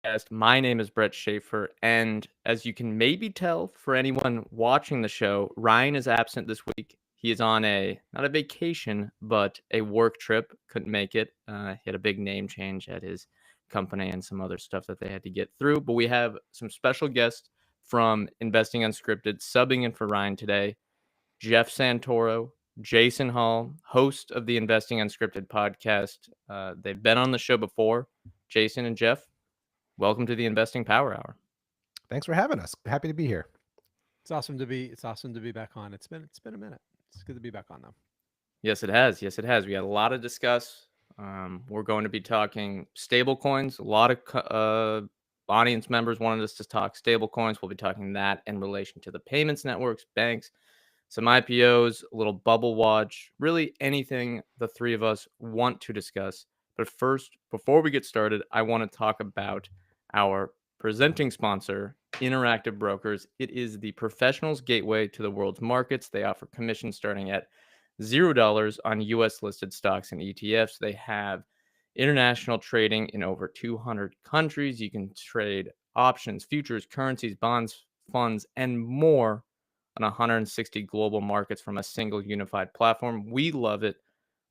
Podcast. My name is Brett Schaefer, and as you can maybe tell for anyone watching the show, Ryan is absent this week. He is on not a vacation, but a work trip. Couldn't make it. He had a big name change at his company and some other stuff that they had to get through. But we have some special guests from Investing Unscripted subbing in for Ryan today. Jeff Santoro, Jason Hall, host of the Investing Unscripted podcast. They've been on the show before. Jason and Jeff, welcome to the Investing Power Hour. Thanks for having us. Happy to be here. It's awesome to be back on. It's been a minute. It's good to be back on though. Yes, it has. Yes, it has. We got a lot to discuss. We're going to be talking stablecoins. A lot of audience members wanted us to talk stablecoins. We'll be talking that in relation to the payments networks, banks, some IPOs, a little bubble watch, really anything the three of us want to discuss. But first, before we get started, I want to talk about our presenting sponsor, Interactive Brokers. It is the professionals' gateway to the world's markets. They offer commissions starting at $0 on US listed stocks and ETFs. They have international trading in over 200 countries. You can trade options, futures, currencies, bonds, funds, and more on 160 global markets from a single unified platform. We love it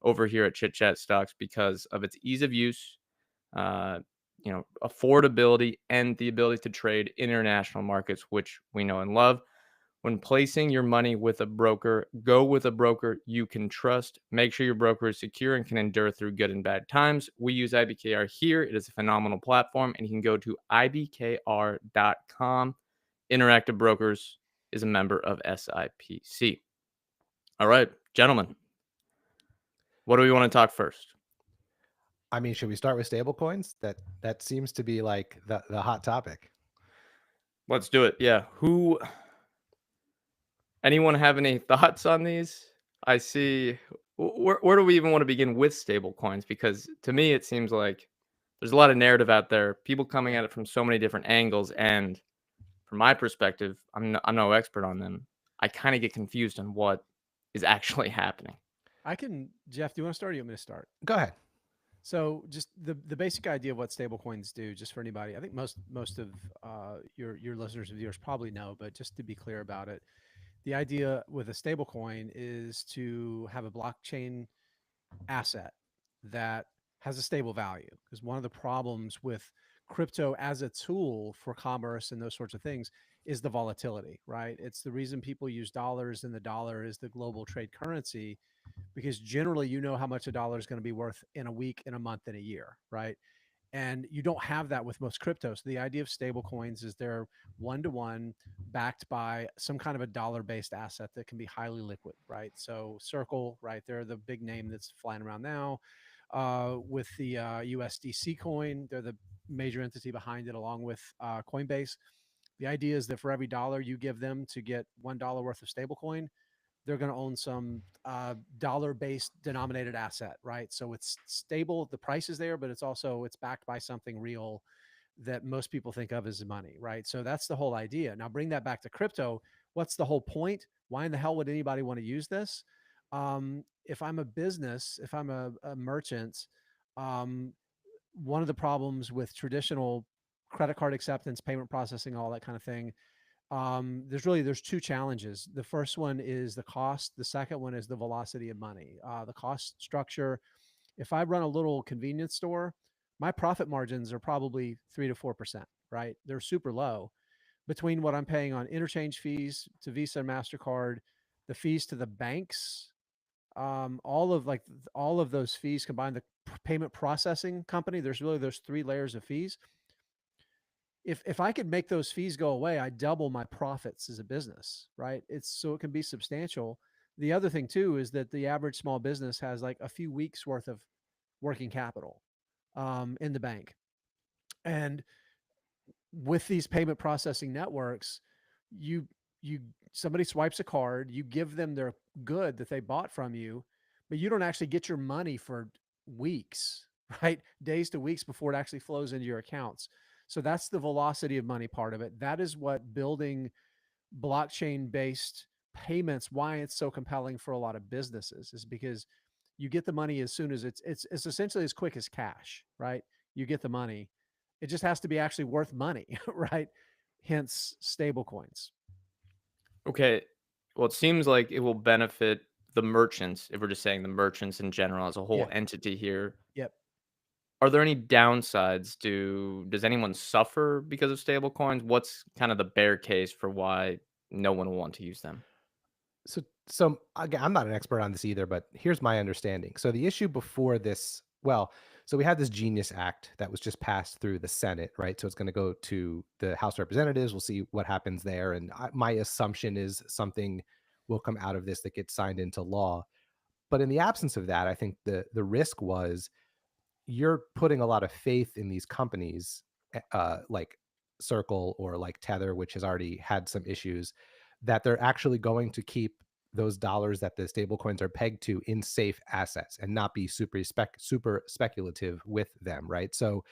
over here at Chit Chat Stocks because of its ease of use, affordability, and the ability to trade international markets, which we know and love. When placing your money with a broker, go with a broker you can trust. Make sure your broker is secure and can endure through good and bad times. We use IBKR here. It is a phenomenal platform, and you can go to ibkr.com. Interactive Brokers is a member of SIPC. All right, gentlemen, what do we want to talk first? I mean, should we start with stablecoins? That seems to be like the hot topic. Let's do it. Yeah. Anyone have any thoughts on these? I see. Where do we even want to begin with stablecoins? Because to me, it seems like there's a lot of narrative out there, people coming at it from so many different angles. And from my perspective, I'm no expert on them. I kind of get confused on what is actually happening. Jeff, do you want to start or do you want me to start? Go ahead. So just the basic idea of what stablecoins do, just for anybody, I think most of your listeners and viewers probably know, but just to be clear about it, the idea with a stablecoin is to have a blockchain asset that has a stable value. Because one of the problems with crypto as a tool for commerce and those sorts of things is the volatility, right? It's the reason people use dollars, and the dollar is the global trade currency, because generally you know how much a dollar is going to be worth in a week, in a month, in a year, right? And you don't have that with most cryptos. So the idea of stable coins is they're one-to-one backed by some kind of a dollar-based asset that can be highly liquid, right? So Circle, right, they're the big name that's flying around now. With the USDC coin, they're the major entity behind it, along with Coinbase. The idea is that for every dollar you give them to get $1 worth of stablecoin, they're going to own some dollar-based denominated asset, right? So it's stable, the price is there, but it's backed by something real that most people think of as money, right? So that's the whole idea. Now bring that back to crypto. What's the whole point? Why in the hell would anybody want to use this? If I'm a business, if I'm a merchant, um, one of the problems with traditional credit card acceptance, payment processing, all that kind of thing, there's two challenges. The first one is the cost. The second one is the velocity of money. The cost structure. If I run a little convenience store, my profit margins are probably 3 to 4%, right? They're super low between what I'm paying on interchange fees to Visa and MasterCard, the fees to the banks, all of those fees combined, the payment processing company. There's three layers of fees. If I could make those fees go away, I double my profits as a business, right? It can be substantial. The other thing too is that the average small business has like a few weeks worth of working capital in the bank, and with these payment processing networks, you you somebody swipes a card, you give them their good that they bought from you, but you don't actually get your money for weeks, right? Days to weeks before it actually flows into your accounts. So that's the velocity of money part of it. That is what building blockchain based payments, why it's so compelling for a lot of businesses, is because you get the money as soon as it's essentially as quick as cash, right? You get the money It just has to be actually worth money, right? Hence stablecoins. Okay. Well, it seems like it will benefit the merchants, if we're just saying the merchants in general as a whole Yeah. entity here. Yep. Are there any downsides? Does anyone suffer because of stablecoins? What's kind of the bear case for why no one will want to use them? So again, I'm not an expert on this either, but here's my understanding. So the issue before this, well, so we had this Genius Act that was just passed through the Senate, right? So it's going to go to the House of Representatives. We'll see what happens there. And my assumption is something will come out of this that gets signed into law. But in the absence of that, I think the risk was you're putting a lot of faith in these companies, like Circle or like Tether, which has already had some issues, that they're actually going to keep those dollars that the stablecoins are pegged to in safe assets and not be super speculative with them, right? So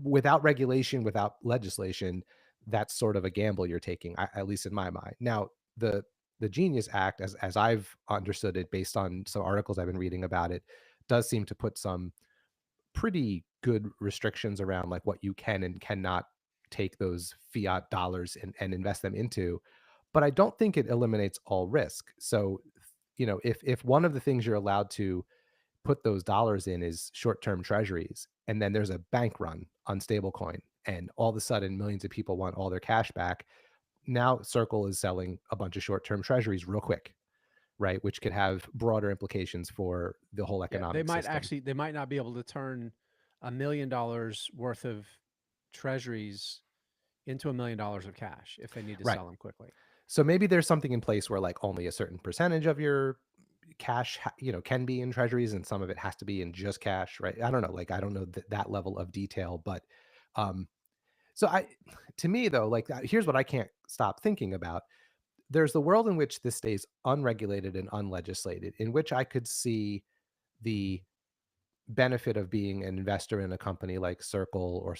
without regulation, without legislation, that's sort of a gamble you're taking, at least in my mind. Now, the Genius Act, as I've understood it, based on some articles I've been reading about it, does seem to put some pretty good restrictions around like what you can and cannot take those fiat dollars and invest them into. But I don't think it eliminates all risk. So, if one of the things you're allowed to put those dollars in is short-term treasuries, and then there's a bank run on stablecoin, and all of a sudden millions of people want all their cash back, now Circle is selling a bunch of short-term treasuries real quick, right? Which could have broader implications for the whole Yeah. economic system. They might not be able to turn $1 million worth of treasuries into $1 million of cash if they need to Right. sell them quickly. So maybe there's something in place where like only a certain percentage of your cash, can be in treasuries, and some of it has to be in just cash, right? I don't know. Like, I don't know that level of detail, but um, so to me though, like here's what I can't stop thinking about. There's the world in which this stays unregulated and unlegislated, in which I could see the benefit of being an investor in a company like Circle, or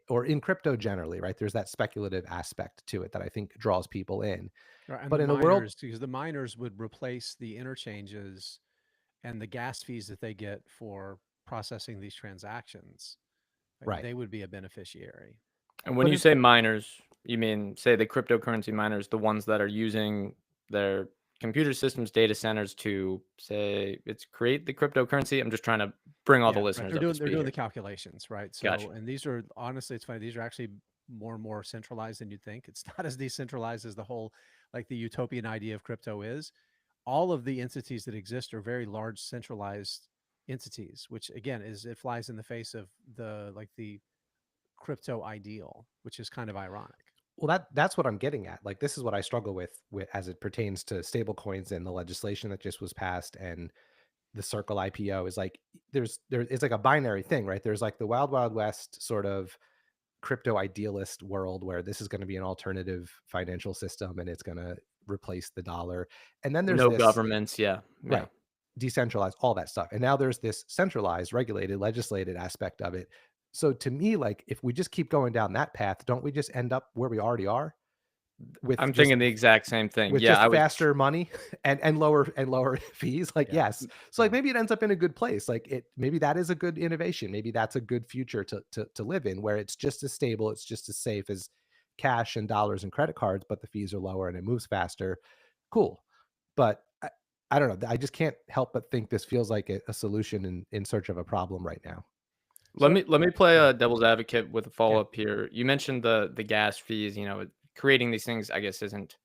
or in crypto generally, right? There's that speculative aspect to it that I think draws people in. Right, and But the in a world, miners, because the miners would replace the interchanges and the gas fees that they get for processing these transactions. right? They would be a beneficiary. And when But you say miners, you mean, say, the cryptocurrency miners, the ones that are using their computer systems, data centers to, say, it's create the cryptocurrency? I'm just trying to bring all the Yeah, right. listeners They're up to doing speed the here. calculations, right? Gotcha. So, and these are honestly, it's funny. These are actually more and more centralized than you'd think. It's not as decentralized as the whole, like the utopian idea of crypto is. All of the entities that exist are very large, centralized entities, which again it flies in the face of the crypto ideal, which is kind of ironic. Well, that's what I'm getting at. Like, this is what I struggle with as it pertains to stable coins and the legislation that just was passed and the Circle IPO is like it's like a binary thing, right? There's like the wild, wild west sort of crypto idealist world where this is going to be an alternative financial system and it's going to replace the dollar. And then there's No this, governments. Yeah. right, decentralized, all that stuff. And now there's this centralized, regulated, legislated aspect of it. So to me, like, if we just keep going down that path, don't we just end up where we already are with I'm just thinking the exact same thing. with Yeah, just I was. faster money and lower fees? Like, Yeah. yes. So like maybe it ends up in a good place. Like, maybe that is a good innovation. Maybe that's a good future to live in, where it's just as stable, it's just as safe as cash and dollars and credit cards, but the fees are lower and it moves faster. Cool. But I don't know. I just can't help but think this feels like a solution in search of a problem right now. Let So me play yeah, devil's advocate with a follow up here. You mentioned the gas fees. Creating these things, I guess, isn't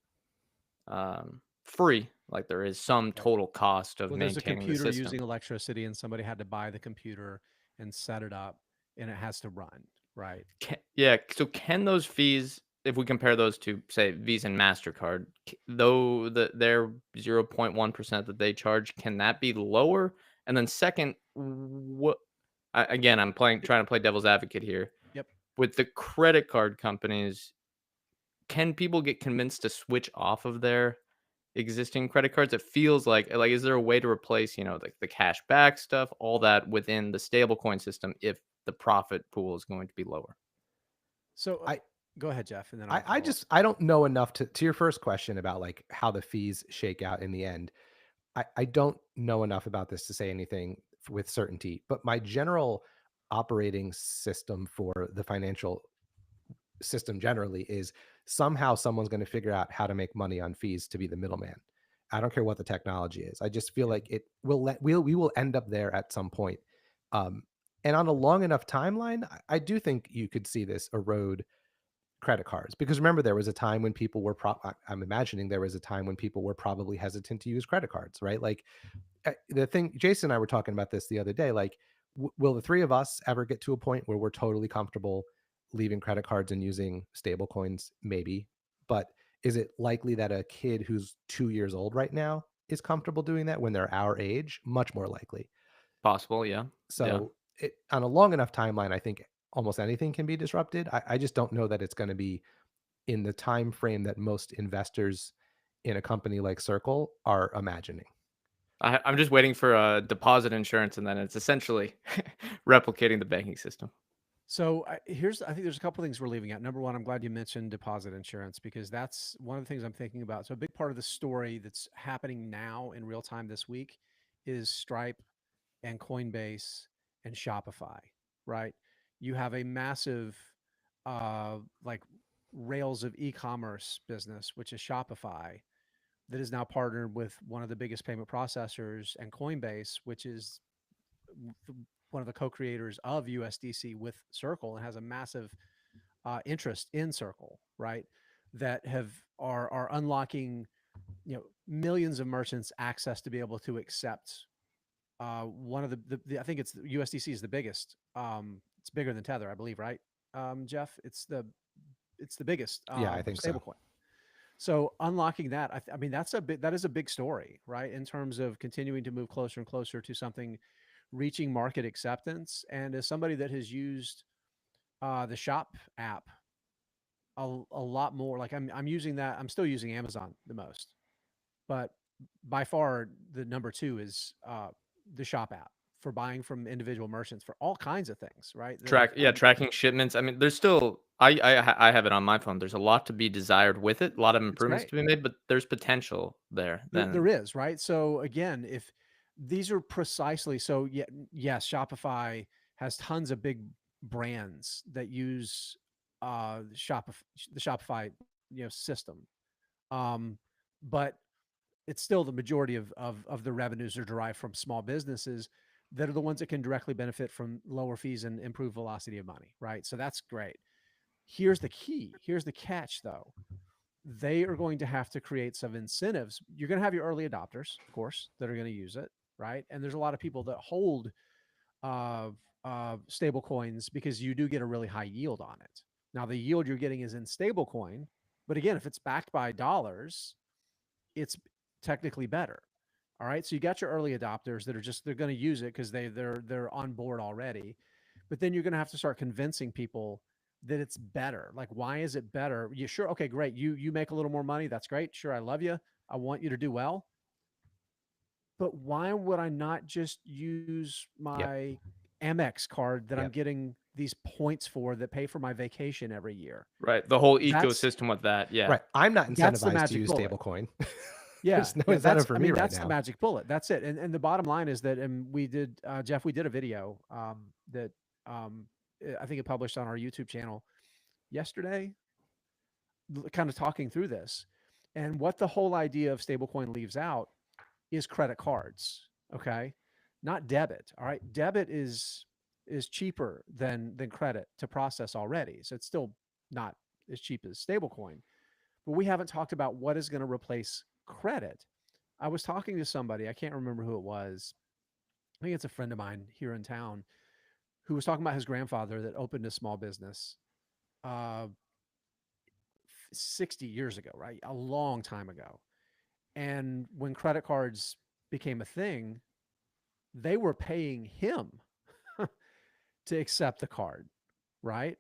free. Like, there is some right. total cost of Well, there's a maintaining the computer system. using electricity, and somebody had to buy the computer and set it up, and it has to run, right? Yeah. So can those fees, if we compare those to, say, Visa and MasterCard, though their 0.1% that they charge, can that be lower? And then second, again, I'm trying to play devil's advocate here. Yep. With the credit card companies, can people get convinced to switch off of their existing credit cards? It feels like is there a way to replace, the cash back stuff, all that within the stablecoin system if the profit pool is going to be lower? So I go ahead, Jeff, and then I'll I just I don't know enough to your first question about like how the fees shake out in the end. I don't know enough about this to say anything with certainty, but my general operating system for the financial system generally is somehow someone's going to figure out how to make money on fees to be the middleman. I don't care what the technology is. I just feel like it will we will end up there at some point. And on a long enough timeline, I do think you could see this erode credit cards, because remember, there was a time when people were I'm imagining there was a time when people were probably hesitant to use credit cards, right? Like the thing, Jason and I were talking about this the other day, like will the three of us ever get to a point where we're totally comfortable leaving credit cards and using stable coins? Maybe. But is it likely that a kid who's 2 years old right now is comfortable doing that when they're our age? Much more likely. Possible, yeah. So on a long enough timeline, I think almost anything can be disrupted. I just don't know that it's going to be in the time frame that most investors in a company like Circle are imagining. I'm just waiting for deposit insurance, and then it's essentially replicating the banking system. So I think there's a couple things we're leaving out. Number one, I'm glad you mentioned deposit insurance, because that's one of the things I'm thinking about. So a big part of the story that's happening now in real time this week is Stripe and Coinbase and Shopify, right? You have a massive like rails of e-commerce business, which is Shopify, that is now partnered with one of the biggest payment processors, and Coinbase, which is one of the co-creators of USDC with Circle and has a massive interest in Circle, right? That are unlocking, millions of merchants access to be able to accept one of the I think it's USDC is the biggest. It's bigger than Tether, I believe, right? Jeff, it's the biggest Yeah, I think so. stablecoin. So unlocking that, I mean, that is a big story, right? In terms of continuing to move closer and closer to something reaching market acceptance. And as somebody that has used the Shop app a lot more, like I'm using that. I'm still using Amazon the most, but by far the number two is the Shop app for buying from individual merchants for all kinds of things, right? Tracking shipments. I mean, there's still I have it on my phone. There's a lot to be desired with it, a lot of It's improvements great. to be made, but there's potential there. There is, right? So again, if these are precisely so, yeah, yes, Shopify has tons of big brands that use the Shopify system, um, but it's still the majority of the revenues are derived from small businesses that are the ones that can directly benefit from lower fees and improve velocity of money, right? So that's great. Here's the key. Here's the catch, though. They are going to have to create some incentives. You're going to have your early adopters, of course, that are going to use it, right? And there's a lot of people that hold stable coins because you do get a really high yield on it. Now, the yield you're getting is in stable coin, but again, if it's backed by dollars, it's technically better. All right. So you got your early adopters that are they're going to use it because they're on board already. But then you're going to have to start convincing people that it's better. Like, why is it better? You sure? Okay, great. You make a little more money. That's great. Sure. I love you. I want you to do well. But why would I not just use my Amex card that I'm getting these points for that pay for my vacation every year? Right. The whole That's ecosystem with that. Yeah. Right. I'm not that's the incentivized to magic use bullet. stablecoin. Yeah, There's no incentive for me right that's now. the magic bullet. That's it. And the bottom line is that, and we did, Jeff, we did a video that I think it published on our YouTube channel yesterday, kind of talking through this. And what the whole idea of stablecoin leaves out is credit cards. Okay, not debit. All right, debit is cheaper than credit to process already, so it's still not as cheap as stablecoin. But we haven't talked about what is going to replace credit. I was talking to somebody, I can't remember who it was. I think it's a friend of mine here in town who was talking about his grandfather that opened a small business uh, 60 years ago, right? A long time ago. And when credit cards became a thing, they were paying him to accept the card, right?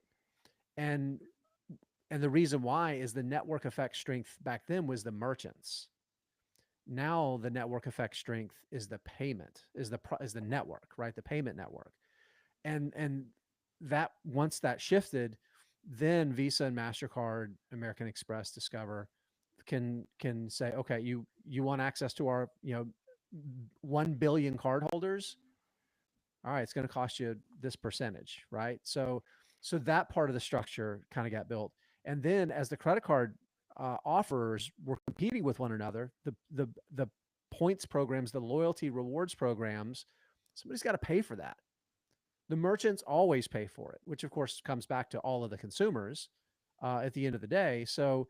And the reason why is the network effect strength back then was the merchants. Now the network effect strength is the payment, is the network, right? The payment network. And that, once that shifted, then Visa and MasterCard, American Express, Discover can say, okay, you want access to our 1 billion cardholders. all right, it's going to cost you this percentage, right? So that part of the structure kind of got built. And then as the credit card offers were competing with one another, the points programs, the loyalty rewards programs, somebody's got to pay for that. The merchants always pay for it, which of course comes back to all of the consumers at the end of the day. So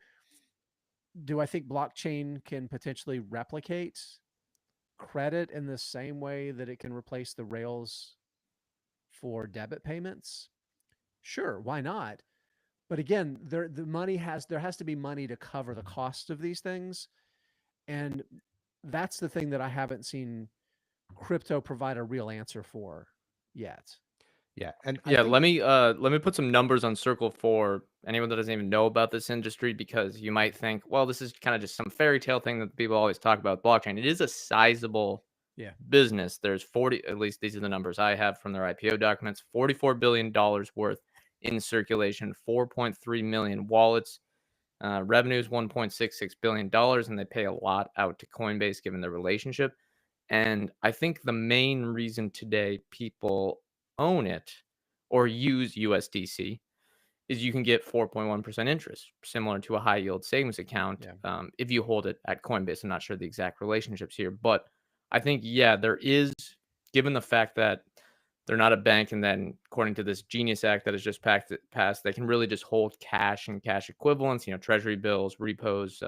do I think blockchain can potentially replicate credit in the same way that it can replace the rails for debit payments? Sure, why not? But again, there has to be money to cover the cost of these things, and that's the thing that I haven't seen crypto provide a real answer for yet. Yeah, and Yeah, let me put some numbers on Circle for anyone that doesn't even know about this industry, because you might think, well, this is kind of just some fairy tale thing that people always talk about blockchain. It is a sizable business. There's 40, at least these are the numbers I have from their IPO documents, $44 billion worth in circulation, 4.3 million wallets, revenues $1.66 billion, and they pay a lot out to Coinbase given their relationship. And I think the main reason today people own it or use USDC is you can get 4.1% interest, similar to a high yield savings account, if you hold it at Coinbase. I'm not sure the exact relationships here, but I think, there is, given the fact that they're not a bank, and then according to this Genius Act that has just passed, they can really just hold cash and cash equivalents, treasury bills, repos,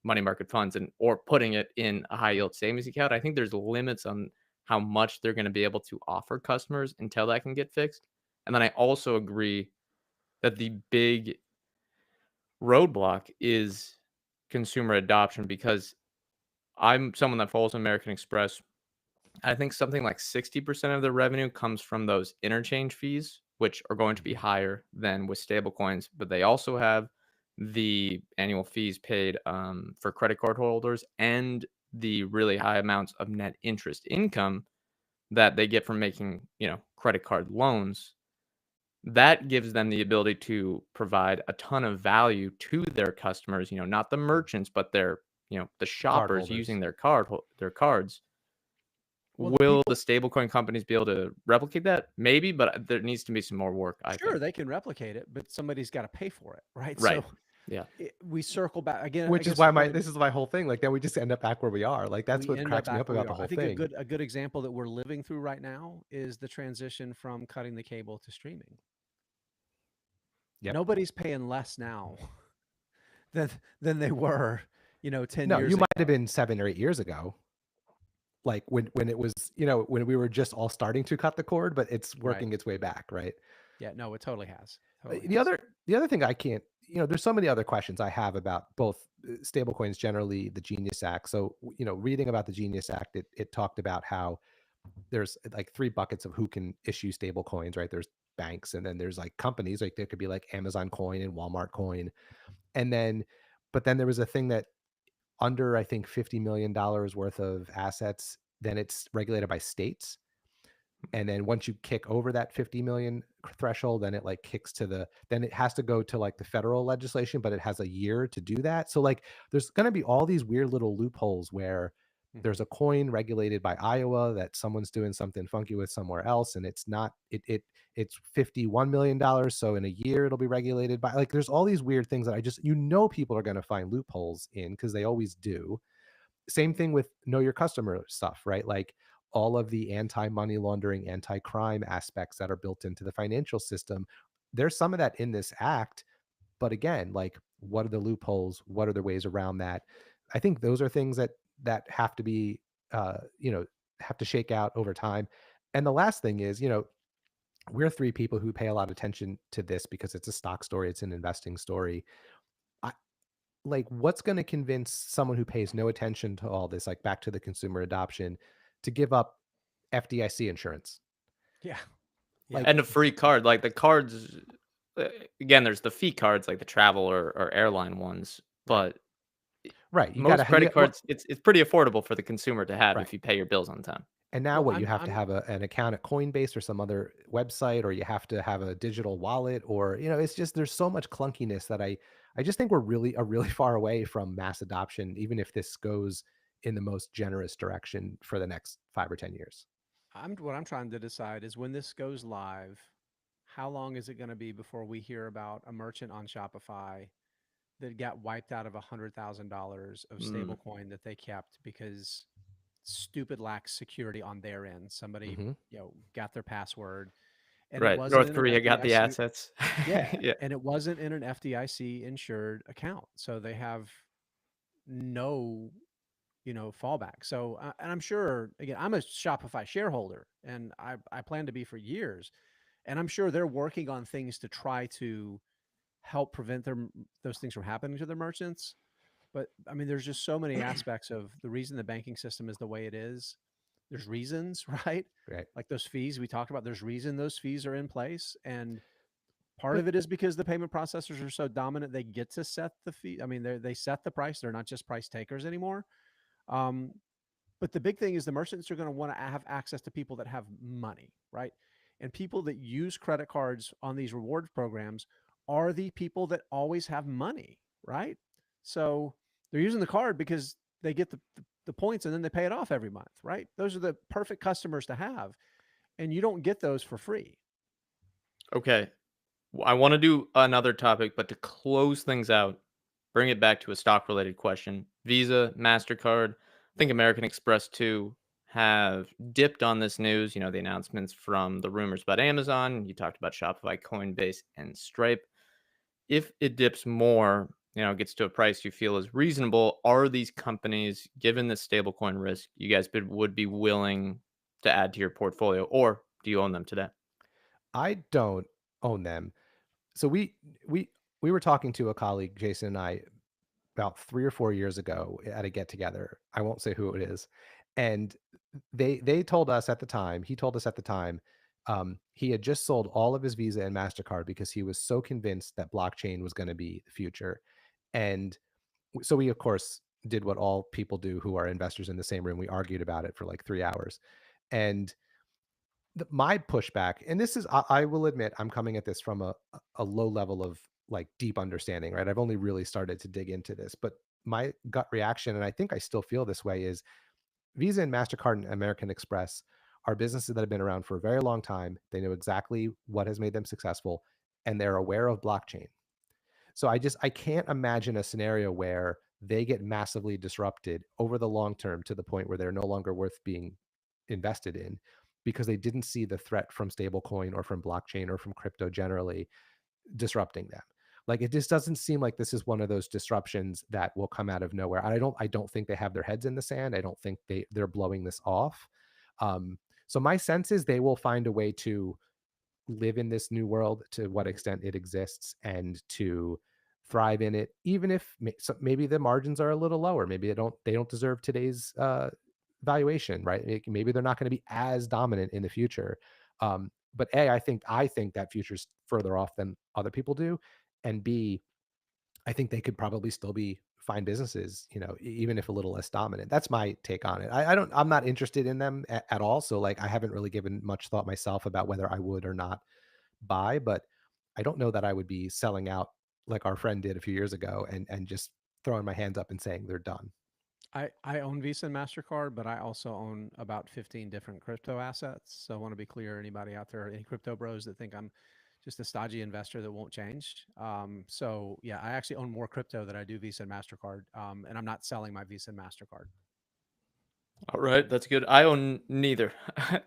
money market funds, or putting it in a high yield savings account. I think there's limits on how much they're going to be able to offer customers until that can get fixed. And then I also agree that the big roadblock is consumer adoption, because I'm someone that follows American Express. I think something like 60% of the revenue comes from those interchange fees, which are going to be higher than with stablecoins, but they also have the annual fees paid for credit card holders and the really high amounts of net interest income that they get from making, credit card loans. That gives them the ability to provide a ton of value to their customers, not the merchants, but the shoppers using their cards. Well, Will the stablecoin companies be able to replicate that? Maybe, but there needs to be some more work, I sure, think. they can replicate it, but somebody's got to pay for it, right? Right. So Yeah. we circle back again, which is why this is my whole thing. Like, then we just end up back where we are. Like, that's what cracks me up about the whole thing. I think a good example that we're living through right now is the transition from cutting the cable to streaming. Nobody's paying less now than they were, 10 years ago. You might have been 7 or 8 years ago. Like when it was, when we were just all starting to cut the cord, but it's working its way back, right? Yeah, no, it totally has. The other thing I can't, there's so many other questions I have about both stablecoins generally, the Genius Act. So, reading about the Genius Act, it talked about how there's like 3 buckets of who can issue stablecoins, right? There's banks, and then there's like companies, like there could be like Amazon Coin and Walmart Coin, but then there was a thing that under, I think, $50 million worth of assets, then it's regulated by states. And then once you kick over that 50 million threshold, then it like kicks to then it has to go to like the federal legislation, but it has a year to do that. So like there's going to be all these weird little loopholes where there's a coin regulated by Iowa that someone's doing something funky with somewhere else, and it's not, it's $51 million. So in a year it'll be regulated by, like, there's all these weird things that I just, people are going to find loopholes in, because they always do. Same thing with know your customer stuff, right? Like all of the anti-money laundering, anti-crime aspects that are built into the financial system. There's some of that in this act, but again, like, what are the loopholes? What are the ways around that? I think those are things that have to be, have to shake out over time. And the last thing is, we're 3 people who pay a lot of attention to this because it's a stock story, it's an investing story. Like, what's going to convince someone who pays no attention to all this, like back to the consumer adoption, to give up FDIC insurance? Yeah. Like, and a free card, like the cards, again, there's the fee cards, like the travel or airline ones, but right, most credit cards, it's pretty affordable for the consumer to have if you pay your bills on time. And now you have to have an account at Coinbase or some other website, or you have to have a digital wallet, or, it's just, there's so much clunkiness that I just think we're really far away from mass adoption, even if this goes in the most generous direction for the next 5 or 10 years. What I'm trying to decide is when this goes live, how long is it going to be before we hear about a merchant on Shopify that got wiped out of $100,000 of Mm, stablecoin that they kept because stupid lacks security on their end. Somebody, Hmm. got their password, and it right. wasn't North in an Korea got the FDIC. assets. Yeah, Yeah. and it wasn't in an FDIC insured account, so they have no, fallback. So, and I'm sure, again, I'm a Shopify shareholder, and I plan to be for years, and I'm sure they're working on things to try to help prevent those things from happening to their merchants. But I mean, there's just so many aspects of the reason the banking system is the way it is. There's reasons, right? Right. Like those fees we talked about, there's reason those fees are in place. And part But of it is because the payment processors are so dominant, they get to set the fee. I mean, they set the price. They're not just price takers anymore. Um, but the big thing is the merchants are going to want to have access to people that have money, right? And people that use credit cards on these reward programs are the people that always have money, right? So they're using the card because they get the points and then they pay it off every month, right? Those are the perfect customers to have. And you don't get those for free. Okay. I want to do another topic, but to close things out, bring it back to a stock related question. Visa, MasterCard, I think American Express too have dipped on this news. The announcements from the rumors about Amazon. You talked about Shopify, Coinbase, and Stripe. If it dips more, gets to a price you feel is reasonable, are these companies, given the stablecoin risk, you guys would be willing to add to your portfolio, or do you own them today? I don't own them. So we we were talking to a colleague, Jason and I, about 3 or 4 years ago at a get together. I won't say who it is, and they told us at the time. He told us at the time he had just sold all of his Visa and Mastercard because he was so convinced that blockchain was going to be the future, and so we of course did what all people do who are investors in the same room. We argued about it for like 3 hours, and my pushback, and this is, I will admit, I'm coming at this from a low level of like deep understanding, right? I've only really started to dig into this, but my gut reaction, and I think I still feel this way, is Visa and MasterCard and American Express are businesses that have been around for a very long time. They know exactly what has made them successful, and they're aware of blockchain. So I can't imagine a scenario where they get massively disrupted over the long term to the point where they're no longer worth being invested in because they didn't see the threat from stablecoin or from blockchain or from crypto generally disrupting them. Like it just doesn't seem like this is one of those disruptions that will come out of nowhere. I don't think they have their heads in the sand. I don't think they're blowing this off. So my sense is they will find a way to live in this new world to what extent it exists and to thrive in it, even if maybe the margins are a little lower. Maybe they don't deserve today's valuation, right? Maybe they're not going to be as dominant in the future. But I think that future's further off than other people do, and B, I think they could probably still be fine businesses, even if a little less dominant. That's my take on it. I'm not interested in them at all. So like, I haven't really given much thought myself about whether I would or not buy, but I don't know that I would be selling out like our friend did a few years ago and just throwing my hands up and saying they're done. I own Visa and MasterCard, but I also own about 15 different crypto assets. So I want to be clear, anybody out there, any crypto bros that think I'm just a stodgy investor that won't change. So yeah, I actually own more crypto than I do Visa and MasterCard. And I'm not selling my Visa and MasterCard. All right, that's good. I own neither.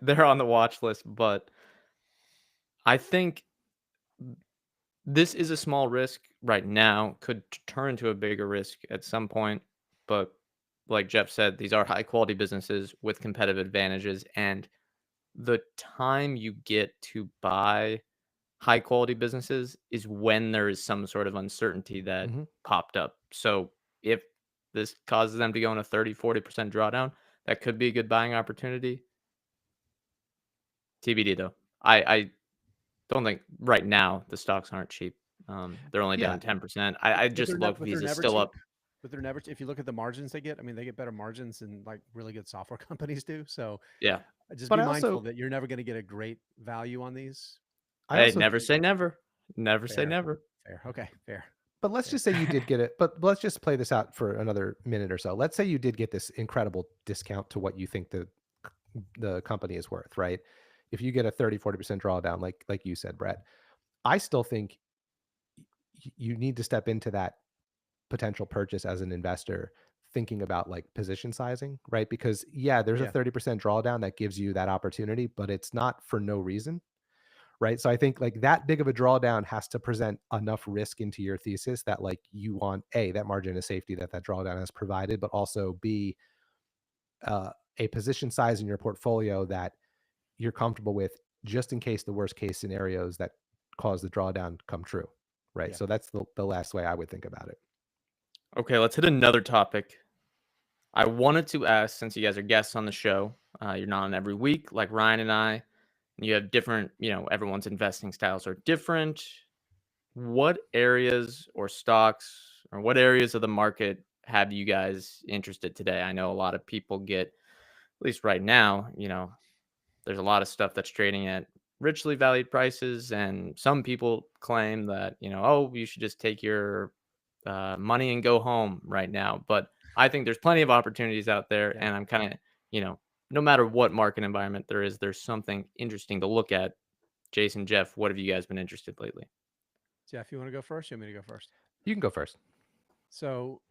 They're on the watch list, but I think this is a small risk right now, could turn into a bigger risk at some point. But like Jeff said, these are high quality businesses with competitive advantages. And the time you get to buy high quality businesses is when there is some sort of uncertainty that Hmm. popped up. So if this causes them to go on a 30-40% drawdown, that could be a good buying opportunity. TBD though. I don't think right now the stocks aren't cheap. They're only Yeah. down 10%. I But just look, but they're Visa's never still cheap. up. But they're never, if you look at the margins they get, I mean, they get better margins than like really good software companies do. So Yeah. just But be I mindful also, that you're never going to get a great value on these. I Hey, also, never say never. Never say Fair, never. fair. Okay, fair, but let's fair. just say you did get it. But let's just play this out for another minute or so. Let's say you did get this incredible discount to what you think the the company is worth, right? If you get a 30-40% drawdown, like you said, Brett, I still think you need to step into that potential purchase as an investor thinking about like position sizing, right? Because yeah, there's a 30% drawdown that gives you that opportunity, but it's not for no reason, right? So I think like that big of a drawdown has to present enough risk into your thesis that like you want A, that margin of safety that drawdown has provided, but also B, a position size in your portfolio that you're comfortable with just in case the worst case scenarios that cause the drawdown come true, right? So that's the last way I would think about it. Okay, let's hit another topic. I wanted to ask, since you guys are guests on the show, you're not on every week like Ryan and I, and you have different, everyone's investing styles are different. What areas or stocks or what areas of the market have you guys interested today? I know a lot of people get, at least right now, there's a lot of stuff that's trading at richly valued prices, and some people claim that, oh, you should just take your money and go home right now. But I think there's plenty of opportunities out there, and I'm kind of, no matter what market environment there is, there's something interesting to look at. Jason, Jeff, what have you guys been interested lately? Jeff, you want to go first? You want me to go first? You can go first. So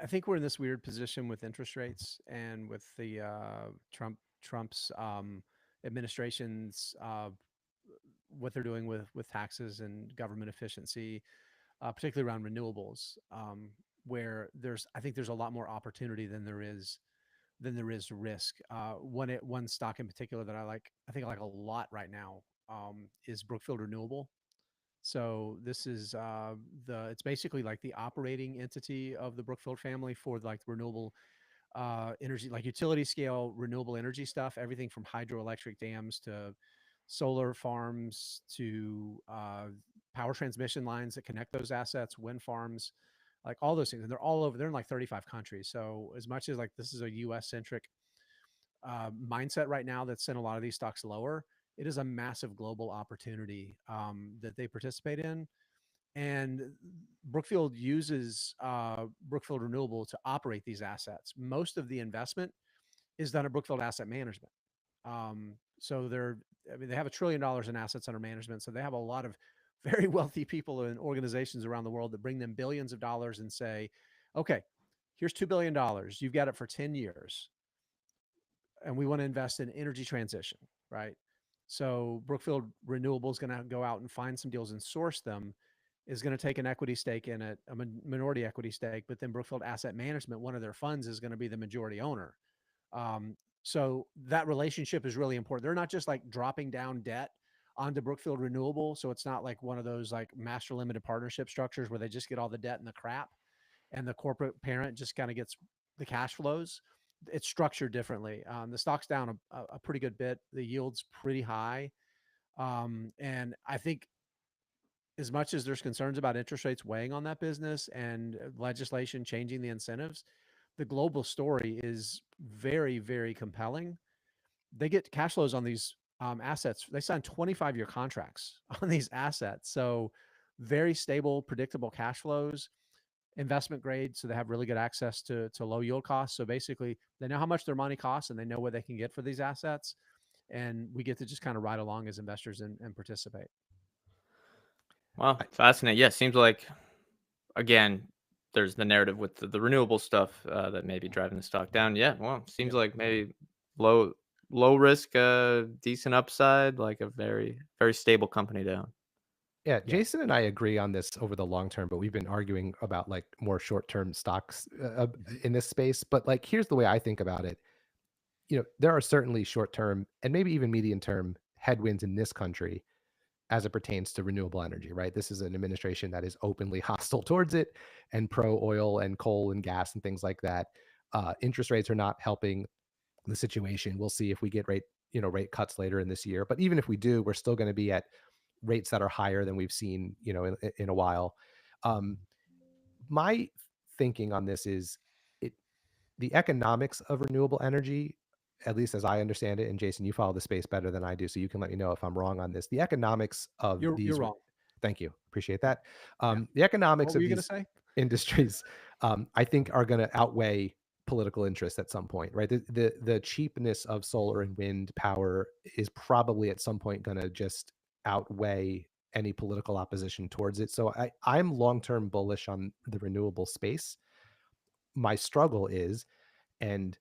I think we're in this weird position with interest rates and with the Trump's administration's what they're doing with taxes and government efficiency, particularly around renewables, where I think there's a lot more opportunity than there is risk. One stock in particular that I think I like a lot right now, is Brookfield Renewable. So this is it's basically like the operating entity of the Brookfield family for like renewable energy, like utility scale renewable energy stuff, everything from hydroelectric dams to solar farms to power transmission lines that connect those assets, wind farms, like all those things. And they're all over. They're in like 35 countries. So as much as like this is a U.S. centric mindset right now that sent a lot of these stocks lower, it is a massive global opportunity that they participate in. And Brookfield uses Brookfield Renewable to operate these assets. Most of the investment is done at Brookfield Asset Management. So they have $1 trillion in assets under management. So they have a lot of very wealthy people and organizations around the world that bring them billions of dollars and say, okay, here's $2 billion. You've got it for 10 years. And we want to invest in energy transition, right? So Brookfield Renewable is going to go out and find some deals and source them, is going to take an equity stake in it, a minority equity stake, but then Brookfield Asset Management, one of their funds, is going to be the majority owner. So that relationship is really important. They're not just like dropping down debt onto Brookfield Renewable. So it's not like one of those like master limited partnership structures where they just get all the debt and the crap and the corporate parent just kind of gets the cash flows. It's structured differently. The stock's down a pretty good bit. The yield's pretty high. And I think as much as there's concerns about interest rates weighing on that business and legislation changing the incentives, the global story is very, very compelling. They get cash flows on these assets. They sign 25-year contracts on these assets. So very stable, predictable cash flows, investment grade. So they have really good access to low yield costs. So basically they know how much their money costs and they know what they can get for these assets. And we get to just kind of ride along as investors and participate. Wow, fascinating. Yeah, seems like, again, there's the narrative with the renewable stuff that may be driving the stock down. Yeah, well, seems like maybe low risk, decent upside, like a very, very stable company down. Yeah, Jason and I agree on this over the long term, but we've been arguing about like more short-term stocks in this space. But like, here's the way I think about it. There are certainly short-term and maybe even medium-term headwinds in this country as it pertains to renewable energy, right? This is an administration that is openly hostile towards it and pro oil and coal and gas and things like that. Interest rates are not helping the situation. We'll see if we get rate cuts later in this year. But even if we do, we're still going to be at rates that are higher than we've seen, in a while. My thinking on this is the economics of renewable energy, at least as I understand it, and Jason, you follow the space better than I do, so you can let me know if I'm wrong on this. The economics of You're wrong. Thank you. Appreciate that. The economics What were of you these gonna say? industries, I think are going to outweigh political interest at some point, right? The cheapness of solar and wind power is probably at some point going to just outweigh any political opposition towards it. So I'm long-term bullish on the renewable space. My struggle is, and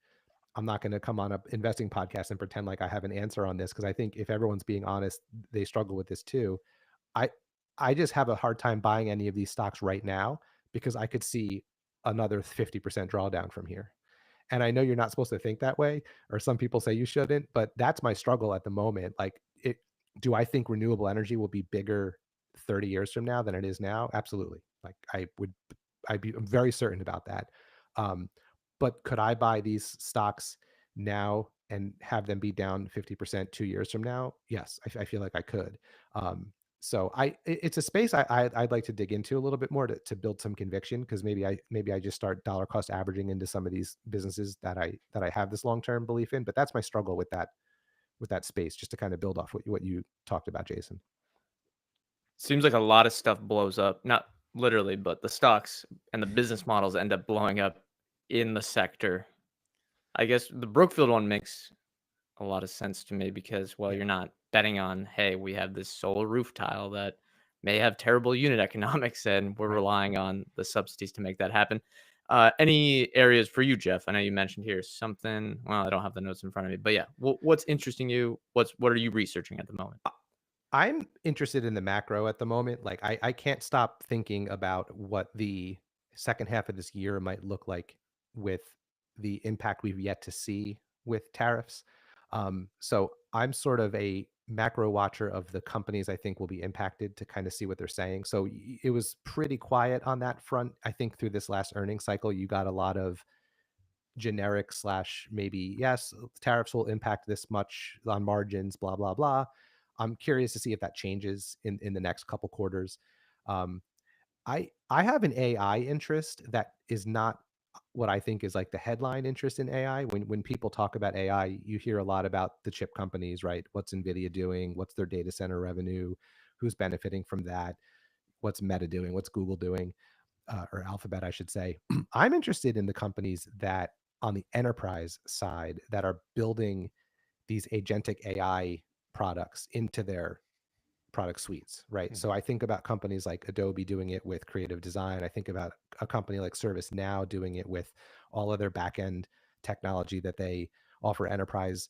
I'm not going to come on a investing podcast and pretend like I have an answer on this, because I think if everyone's being honest, they struggle with this too. I I just have a hard time buying any of these stocks right now because I could see another 50% drawdown from here. And I know you're not supposed to think that way, or some people say you shouldn't, but that's my struggle at the moment. Like, do I think renewable energy will be bigger 30 years from now than it is now? Absolutely. Like I'm very certain about that. Um, but could I buy these stocks now and have them be down 50% 2 years from now? Yes, I feel like I could. So it's a space I'd like to dig into a little bit more to build some conviction, because maybe I just start dollar cost averaging into some of these businesses that I have this long-term belief in. But that's my struggle with that space, just to kind of build off what you talked about, Jason. Seems like a lot of stuff blows up, not literally, but the stocks and the business models end up blowing up in the sector. I guess the Brookfield one makes a lot of sense to me because, well, you're not betting on, hey, we have this solar roof tile that may have terrible unit economics, and we're relying on the subsidies to make that happen. Any areas for you, Jeff? I know you mentioned here something. Well, I don't have the notes in front of me, but yeah, what's interesting you? What are you researching at the moment? I'm interested in the macro at the moment. Like I can't stop thinking about what the second half of this year might look like with the impact we've yet to see with tariffs. So I'm sort of a macro watcher of the companies I think will be impacted to kind of see what they're saying. So it was pretty quiet on that front. I think through this last earnings cycle, you got a lot of generic slash maybe, yes, tariffs will impact this much on margins, blah, blah, blah. I'm curious to see if that changes in the next couple quarters. Um, I have an AI interest that is not what I think is like the headline interest in AI. When people talk about AI, you hear a lot about the chip companies, right? What's NVIDIA doing? What's their data center revenue? Who's benefiting from that? What's Meta doing? What's Google doing? Or Alphabet, I should say. I'm interested in the companies that on the enterprise side that are building these agentic AI products into their product suites, right? So I think about companies like Adobe doing it with creative design. I think about a company like ServiceNow doing it with all of their back-end technology that they offer enterprise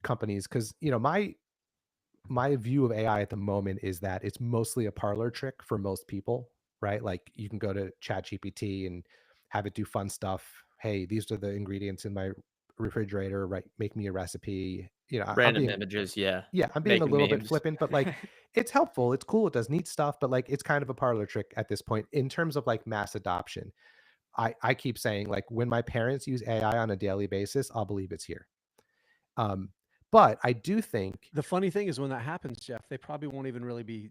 companies. Because my view of AI at the moment is that it's mostly a parlor trick for most people, right? Like you can go to ChatGPT and have it do fun stuff. Hey, these are the ingredients in my refrigerator, right? Make me a recipe. I'm Random being images, yeah. I'm being a Making little bit memes. flippant, but like it's helpful. It's cool. It does neat stuff, but like it's kind of a parlor trick at this point in terms of like mass adoption. I keep saying, like, when my parents use AI on a daily basis, I'll believe it's here. But I do think The funny thing is when that happens, Jeff, they probably won't even really be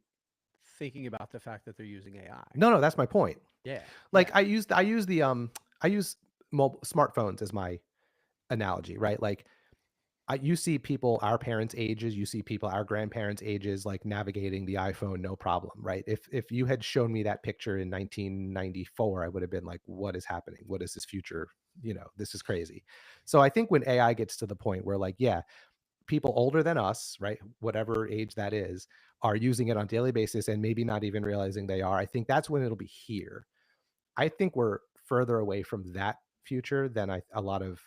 thinking about the fact that they're using AI. no, that's my point. Yeah. Like I use mobile smartphones as my analogy, right? Like you see people our parents' ages, you see people our grandparents' ages, like navigating the iPhone, no problem, right? If you had shown me that picture in 1994, I would have been like, what is happening? What is this future? This is crazy. So I think when AI gets to the point where, like, yeah, people older than us, right, whatever age that is, are using it on a daily basis and maybe not even realizing they are, I think that's when it'll be here. I think we're further away from that future than a lot of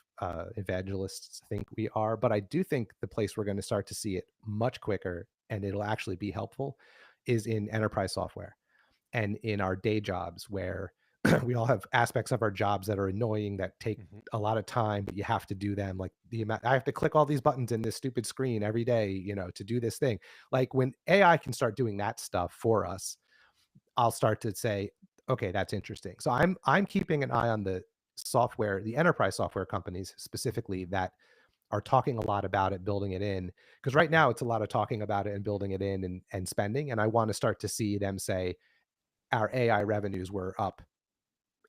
evangelists think we are. But I do think the place we're going to start to see it much quicker, and it'll actually be helpful, is in enterprise software and in our day jobs, where we all have aspects of our jobs that are annoying, that take a lot of time, but you have to do them. Like the amount I have to click all these buttons in this stupid screen every day, to do this thing. Like when AI can start doing that stuff for us, I'll start to say, okay, that's interesting. So I'm keeping an eye on the enterprise software companies specifically that are talking a lot about it, building it in. Because right now it's a lot of talking about it and building it in and spending. And I want to start to see them say our AI revenues were up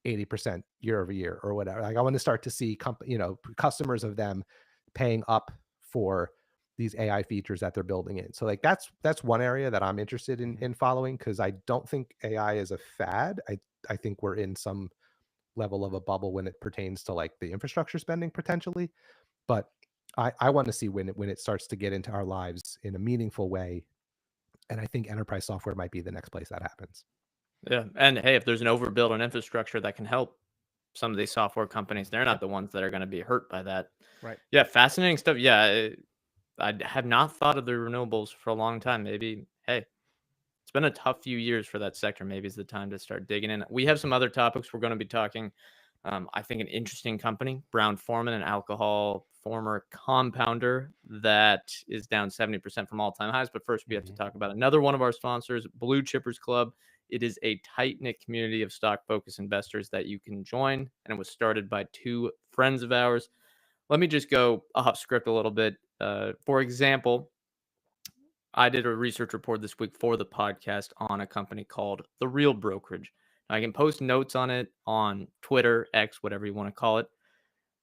80% year over year or whatever. Like I want to start to see customers of them paying up for these AI features that they're building in. So like that's one area that I'm interested in following, because I don't think AI is a fad. I think we're in some level of a bubble when it pertains to like the infrastructure spending potentially. But I want to see when it starts to get into our lives in a meaningful way. And I think enterprise software might be the next place that happens. Yeah. And hey, if there's an overbuild on infrastructure that can help some of these software companies, they're not the ones that are going to be hurt by that. Right. Yeah. Fascinating stuff. Yeah. I have not thought of the renewables for a long time. Maybe, hey, it's been a tough few years for that sector. Maybe it's the time to start digging in. We have some other topics we're going to be talking. I think an interesting company, Brown-Forman, an alcohol former compounder that is down 70% from all-time highs. But first, we have to talk about another one of our sponsors, Blue Chippers Club. It is a tight-knit community of stock-focused investors that you can join, and it was started by two friends of ours. Let me just go off script a little bit. For example, I did a research report this week for the podcast on a company called The Real Brokerage. I can post notes on it on Twitter, X, whatever you want to call it.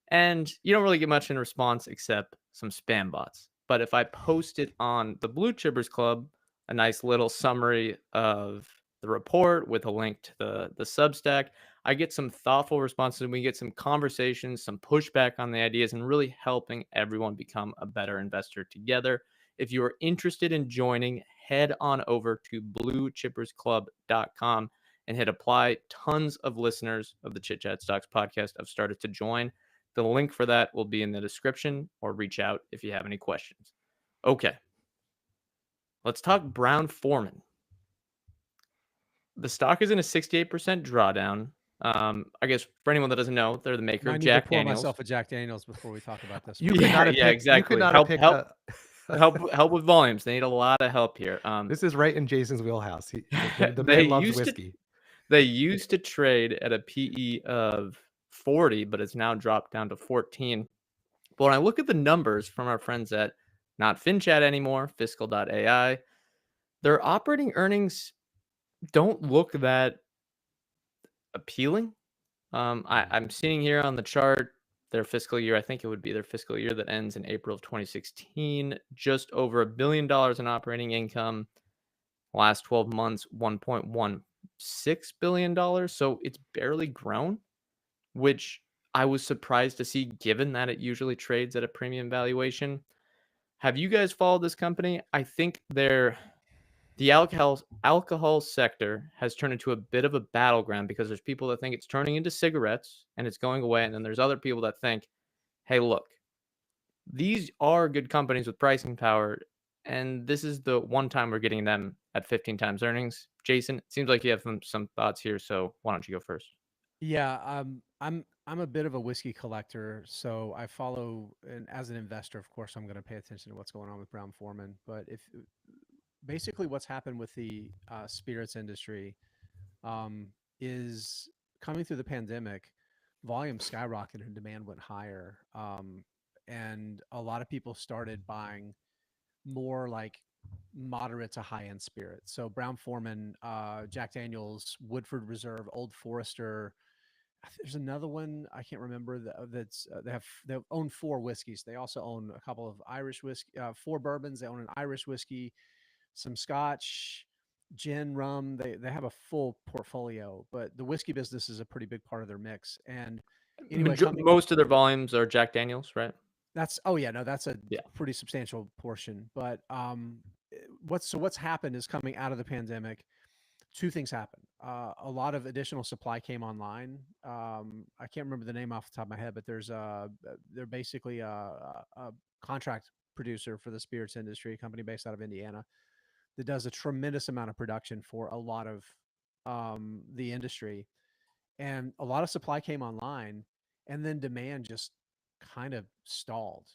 And you don't really get much in response except some spam bots. But if I post it on the Blue Chippers Club, a nice little summary of the report with a link to the Substack, I get some thoughtful responses and we get some conversations, some pushback on the ideas, and really helping everyone become a better investor together. If you are interested in joining, head on over to bluechippersclub.com and hit apply. Tons of listeners of the Chit Chat Stocks podcast have started to join. The link for that will be in the description, or reach out if you have any questions. Okay. Let's talk Brown-Forman. The stock is in a 68% drawdown. I guess for anyone that doesn't know, they're the maker I of need Jack to pour Daniels. myself a Jack Daniels before we talk about this. You could not have picked, exactly. You could not help, have picked help, help with volumes. They need a lot of help here. This is right in Jason's wheelhouse. The They man loves used to- whiskey. They used to trade at a PE of 40, but it's now dropped down to 14. But when I look at the numbers from our friends at not FinChat anymore, Fiscal.ai, their operating earnings don't look that appealing. I'm seeing here on the chart their fiscal year. I think it would be their fiscal year that ends in April of 2016. Just over $1 billion in operating income. Last 12 months, $1.16 billion. So it's barely grown, which I was surprised to see given that it usually trades at a premium valuation. Have you guys followed this company? I think the alcohol sector has turned into a bit of a battleground because there's people that think it's turning into cigarettes and it's going away. And then there's other people that think, hey, look, these are good companies with pricing power. And this is the one time we're getting them at 15 times earnings. Jason, it seems like you have some thoughts here. So why don't you go first? Yeah, I'm a bit of a whiskey collector, so I follow, and as an investor, of course, I'm going to pay attention to what's going on with Brown-Forman. But if basically what's happened with the spirits industry is coming through the pandemic, volume skyrocketed and demand went higher, and a lot of people started buying more like moderate to high end spirits. So Brown-Forman, Jack Daniels, Woodford Reserve, Old Forester. There's another one I can't remember that's they own four whiskeys. They also own a couple of Irish whiskey, four bourbons. They own an Irish whiskey, some Scotch, gin, rum. They have a full portfolio, but the whiskey business is a pretty big part of their mix. And anyway, Most of their volumes are Jack Daniels, right? that's that's a pretty substantial portion. But what's happened is coming out of the pandemic, two things happened. A lot of additional supply came online. I can't remember the name off the top of my head, but they're basically a contract producer for the spirits industry, a company based out of Indiana that does a tremendous amount of production for a lot of the industry. And a lot of supply came online, and then demand just kind of stalled.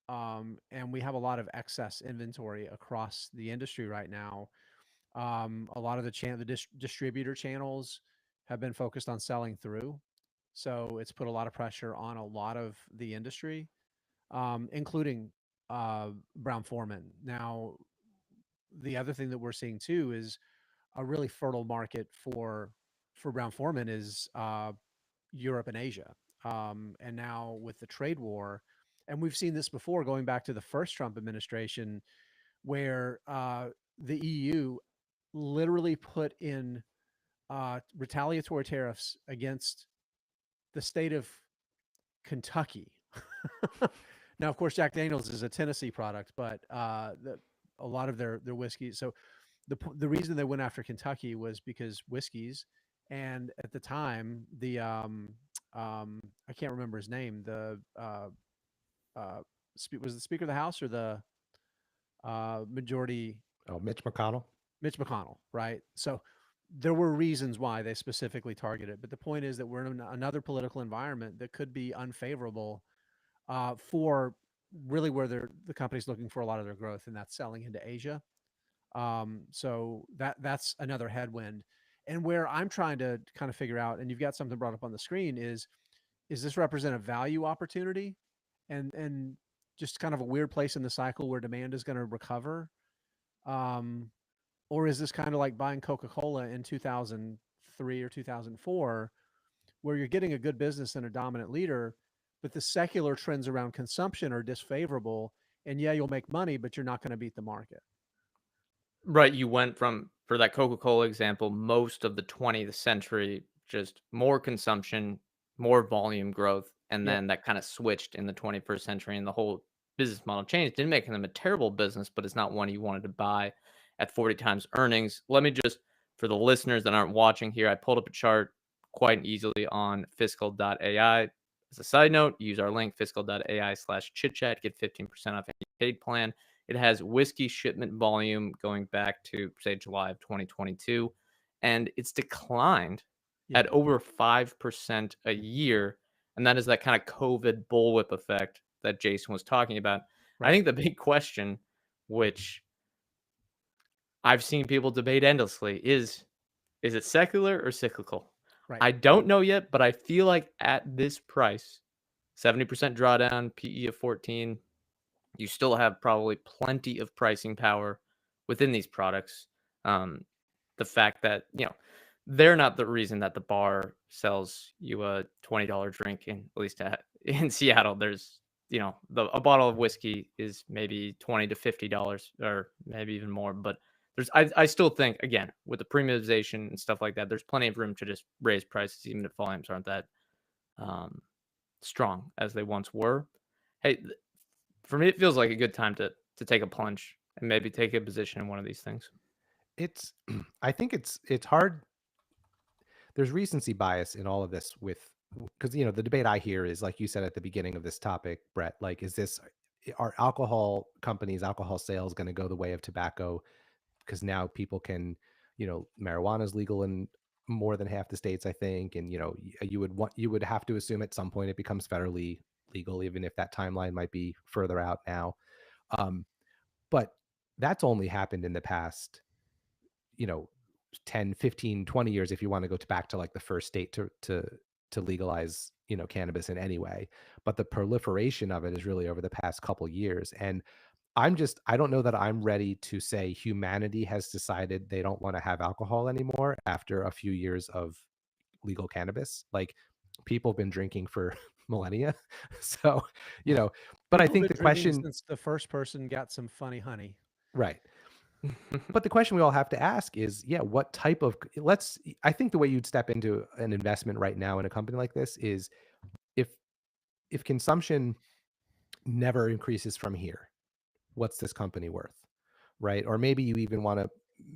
And we have a lot of excess inventory across the industry right now. A lot of the distributor channels have been focused on selling through, so it's put a lot of pressure on a lot of the industry, including Brown-Forman. Now, the other thing that we're seeing too is a really fertile market for Brown-Forman is Europe and Asia. And now with the trade war, and we've seen this before going back to the first Trump administration, where the EU literally put in retaliatory tariffs against the state of Kentucky. Now, of course, Jack Daniels is a Tennessee product, but a lot of their whiskey. So the reason they went after Kentucky was because whiskeys, and at the time the I can't remember his name. The was the Speaker of the House or the majority? Oh, Mitch McConnell. Mitch McConnell, right? So there were reasons why they specifically targeted. But the point is that we're in another political environment that could be unfavorable for really where the company's looking for a lot of their growth, and that's selling into Asia. So that's another headwind. And where I'm trying to kind of figure out, and you've got something brought up on the screen, is this represent a value opportunity and just kind of a weird place in the cycle where demand is going to recover? Or is this kind of like buying Coca-Cola in 2003 or 2004, where you're getting a good business and a dominant leader, but the secular trends around consumption are disfavorable, and yeah, you'll make money, but you're not going to beat the market. Right. You went from, for that Coca-Cola example, most of the 20th century, just more consumption, more volume growth. And then that kind of switched in the 21st century, and the whole business model changed. Didn't make them a terrible business, but it's not one you wanted to buy at 40 times earnings. Let me just, for the listeners that aren't watching here, I pulled up a chart quite easily on fiscal.ai. As a side note, use our link, fiscal.ai/chitchat, get 15% off any paid plan. It has whiskey shipment volume going back to, say, July of 2022, and it's declined at over 5% a year. And that is that kind of COVID bullwhip effect that Jason was talking about. Right. I think the big question, which I've seen people debate endlessly, is it secular or cyclical? Right. I don't know yet, but I feel like at this price, 70% drawdown, PE of 14, you still have probably plenty of pricing power within these products. The fact that, they're not the reason that the bar sells you a $20 drink, at least in Seattle. There's, a bottle of whiskey is maybe $20 to $50 or maybe even more. But I still think, again, with the premiumization and stuff like that, there's plenty of room to just raise prices, even if volumes aren't that strong as they once were. Hey, for me, it feels like a good time to take a plunge and maybe take a position in one of these things. I think it's hard. There's recency bias in all of this because, the debate I hear is, like you said at the beginning of this topic, Brett, like, are alcohol companies, alcohol sales going to go the way of tobacco? Because now people can, marijuana is legal in more than half the states, I think. And, you would have to assume at some point it becomes federally legal, even if that timeline might be further out now. But that's only happened in the past, 10, 15, 20 years, if you want to go back to like the first state to legalize, cannabis in any way. But the proliferation of it is really over the past couple years. And I don't know that I'm ready to say humanity has decided they don't want to have alcohol anymore after a few years of legal cannabis. Like, people have been drinking for millennia. So, but I think the question, since the first person got some funny honey. Right. But the question we all have to ask is, what type of, I think the way you'd step into an investment right now in a company like this is if consumption never increases from here, what's this company worth? Right. Or maybe you even want to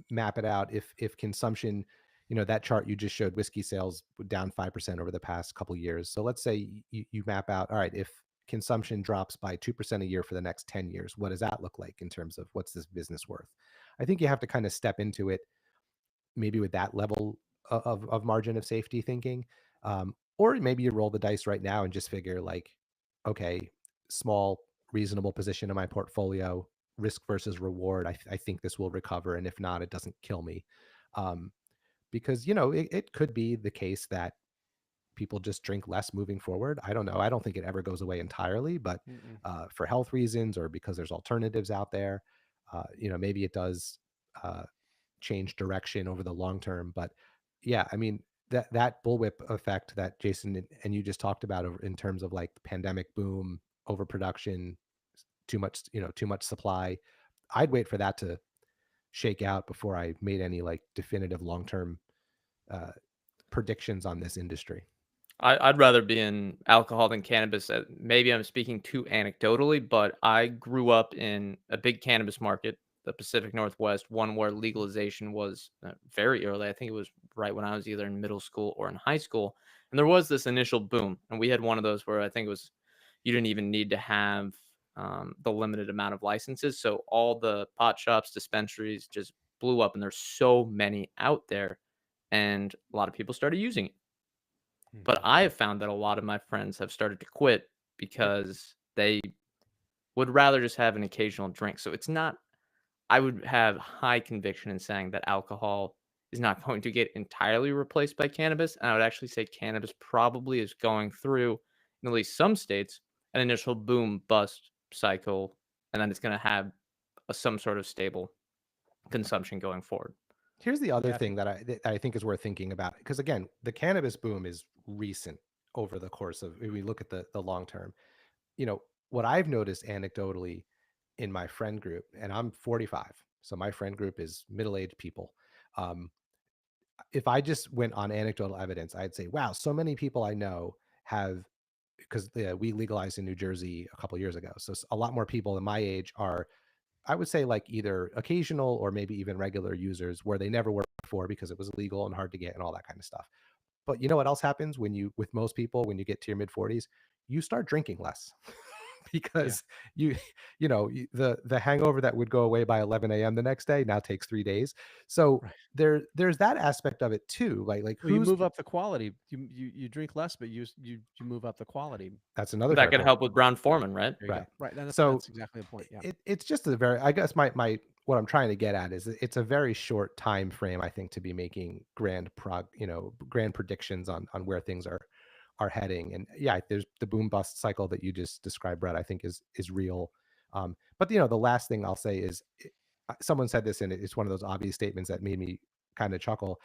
map it out. If consumption, that chart you just showed, whiskey sales down 5% over the past couple of years. So let's say you map out, all right, if consumption drops by 2% a year for the next 10 years, what does that look like in terms of what's this business worth? I think you have to kind of step into it maybe with that level of margin of safety thinking. Or maybe you roll the dice right now and just figure, like, okay, small, reasonable position in my portfolio, risk versus reward. I think this will recover. And if not, it doesn't kill me. Because, it could be the case that people just drink less moving forward. I don't know. I don't think it ever goes away entirely, but for health reasons or because there's alternatives out there, maybe it does change direction over the long term. But yeah, I mean, that bullwhip effect that Jason and you just talked about in terms of like the pandemic boom, overproduction, too much supply, I'd wait for that to shake out before I made any like definitive long-term predictions on this industry. I'd rather be in alcohol than cannabis. Maybe I'm speaking too anecdotally, but I grew up in a big cannabis market, the Pacific Northwest, one where legalization was very early. I think it was right when I was either in middle school or in high school. And there was this initial boom. And we had one of those where I think it was you didn't even need to have the limited amount of licenses. So all the pot shops, dispensaries just blew up, and there's so many out there. And a lot of people started using it. But Mhm. I have found that a lot of my friends have started to quit because they would rather just have an occasional drink. So it's not, I would have high conviction in saying that alcohol is not going to get entirely replaced by cannabis. And I would actually say cannabis probably is going through, in at least some states, an initial boom bust cycle. And then it's going to have some sort of stable consumption going forward. Here's the other Yeah, I thing think that I think is worth thinking about, because again, the cannabis boom is recent over the course of, if we look at the long term. You know, what I've noticed anecdotally in my friend group, and I'm 45, so my friend group is middle-aged people. Um, if I just went on anecdotal evidence, I'd say, wow, so many people I know have, because we legalized in New Jersey a couple years ago. So a lot more people in my age are, I would say, like either occasional or maybe even regular users where they never were before because it was illegal and hard to get and all that kind of stuff. But you know what else happens when you, with most people, when you get to your mid 40s, you start drinking less yeah. because you, the hangover that would go away by 11 a.m. the next day now takes 3 days. So Right. there's that aspect of it too. Like Well, you who's, move up the quality. You drink less, but you move up the quality. that's another That fair could point. help with Brown Foreman, right? There you Right. go. Right. And So that's exactly the point. Yeah. it's just a very, I guess my what I'm trying to get at is it's a very short time frame, I think, to be making grand predictions on where things are heading. And yeah, there's the boom bust cycle that you just described, Brett, I think is real. But the last thing I'll say is, someone said this, and it's one of those obvious statements that made me kind of chuckle.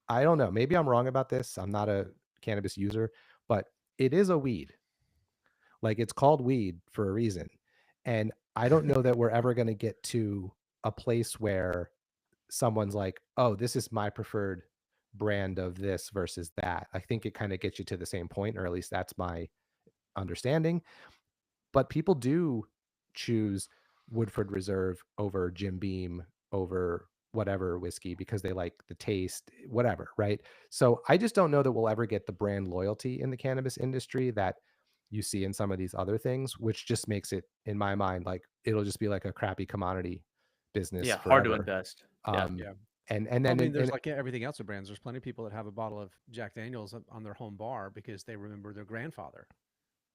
I don't know, maybe I'm wrong about this, I'm not a cannabis user, but it is a weed. Like, it's called weed for a reason. And I don't know that we're ever going to get to a place where someone's like, oh, this is my preferred brand of this versus that. I think it kind of gets you to the same point, or at least that's my understanding. But people do choose Woodford Reserve over Jim Beam, over whatever whiskey, because they like the taste, whatever, right? So I just don't know that we'll ever get the brand loyalty in the cannabis industry that you see in some of these other things, which just makes it, in my mind, like it'll just be like a crappy commodity business Yeah, hard to forever. invest. Yeah. Um, Yeah. and Well, I then mean, there's and like everything else with brands. There's plenty of people that have a bottle of Jack Daniels on their home bar because they remember their grandfather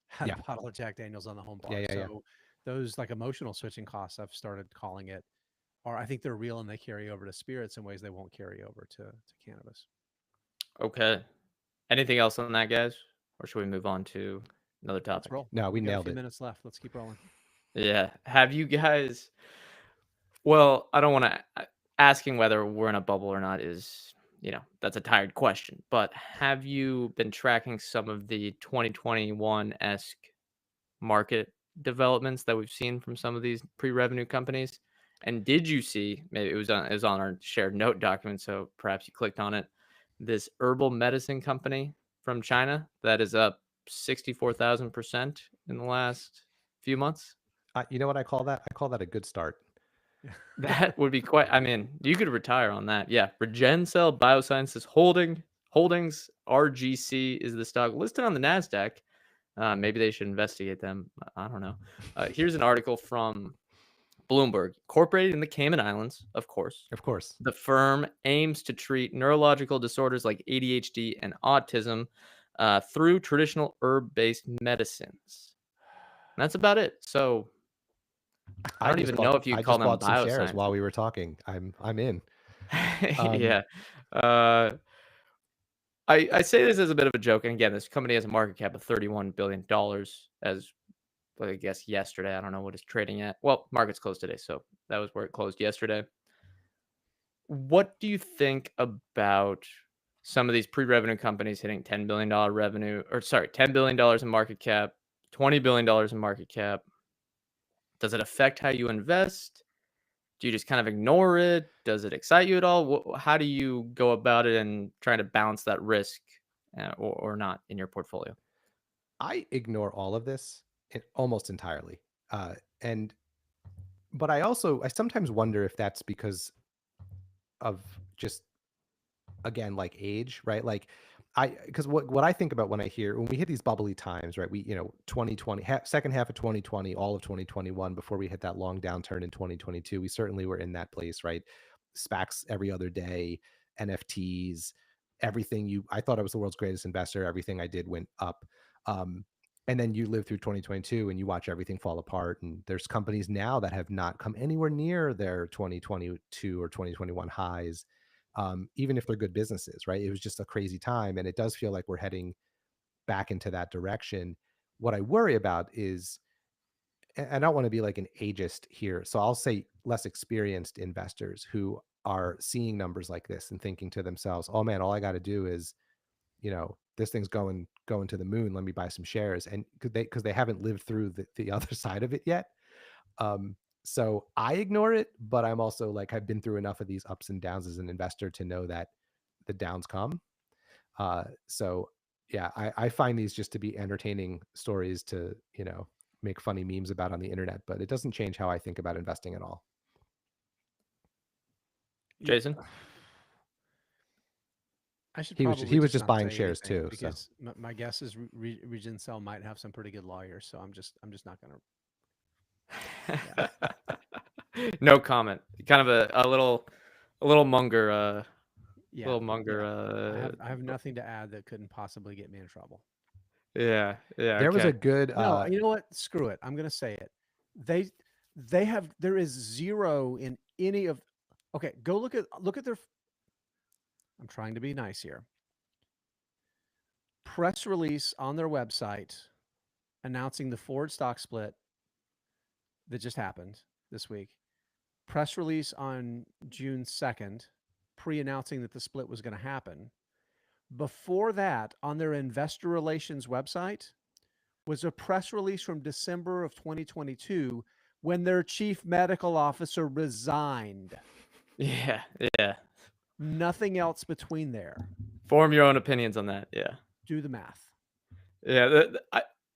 had yeah, a bottle of Jack Daniels on the home yeah, bar. yeah, yeah. So those like emotional switching costs, I've started calling it, or I think they're real and they carry over to spirits in ways they won't carry over to cannabis. Okay. Anything else on that, guys? Or should we move on to another Let's topic? roll. No, we We got a nailed few it. minutes left. Let's keep rolling. Yeah. Have you guys, well, I don't want to, asking whether we're in a bubble or not is, that's a tired question. But have you been tracking some of the 2021-esque market developments that we've seen from some of these pre-revenue companies? And did you see, maybe it was on our shared note document, so perhaps you clicked on it, this herbal medicine company from China that is up 64,000% in the last few months? You know what I call that? I call that a good start. That would be quite, I mean, you could retire on that. Yeah. Regencell Biosciences Holdings, RGC is the stock listed on the NASDAQ. Maybe they should investigate them. I don't know. Here's an article from Bloomberg. Incorporated in the Cayman Islands, of course. Of course. The firm aims to treat neurological disorders like ADHD and autism through traditional herb-based medicines. And that's about it. So I don't even know if you I call just them bought some shares while biosciences. we were talking. I'm in. Um, Yeah. Uh, I say this as a bit of a joke. And again, this company has a market cap of $31 billion as, I guess, yesterday. I don't know what it's trading at. Well, market's closed today. So that was where it closed yesterday. What do you think about some of these pre-revenue companies hitting $10 billion revenue, or sorry, $10 billion in market cap, $20 billion in market cap? Does it affect how you invest? Do you just kind of ignore it? Does it excite you at all? How do you go about it and trying to balance that risk or not in your portfolio? I ignore all of this almost entirely. But I sometimes wonder if that's because of just, again, like age, right? Like because what I think about when we hit these bubbly times, right? We, 2020, second half of 2020, all of 2021, before we hit that long downturn in 2022, we certainly were in that place, right? SPACs every other day, NFTs, everything. I thought I was the world's greatest investor. Everything I did went up. And then you live through 2022 and you watch everything fall apart. And there's companies now that have not come anywhere near their 2022 or 2021 highs. Even if they're good businesses, right? It was just a crazy time. And it does feel like we're heading back into that direction. What I worry about is, and I don't want to be like an ageist here, so I'll say less experienced investors who are seeing numbers like this and thinking to themselves, oh man, all I got to do is, this thing's going to the moon. Let me buy some shares. And because they haven't lived through the other side of it yet. So I ignore it, but I'm also like, I've been through enough of these ups and downs as an investor to know that the downs come. So yeah, I find these just to be entertaining stories to, make funny memes about on the internet, but it doesn't change how I think about investing at all. Jason? I should He probably was just not buying say shares anything too. because my guess is Region Cell might have some pretty good lawyers, so I'm just not gonna. No comment. Kind of a little Munger. Little Munger. Yeah. I have nothing to add that couldn't possibly get me in trouble. Yeah. There was a good. No, you know what? Screw it. I'm gonna say it. There is zero in any of. Okay, go look at their. I'm trying to be nice here. Press release on their website announcing the forward stock split that just happened this week. Press release on June 2nd, pre-announcing that the split was going to happen. Before that, on their investor relations website, was a press release from December of 2022 when their chief medical officer resigned. Yeah. Nothing else between there. Form your own opinions on that. Yeah. Do the math. Yeah.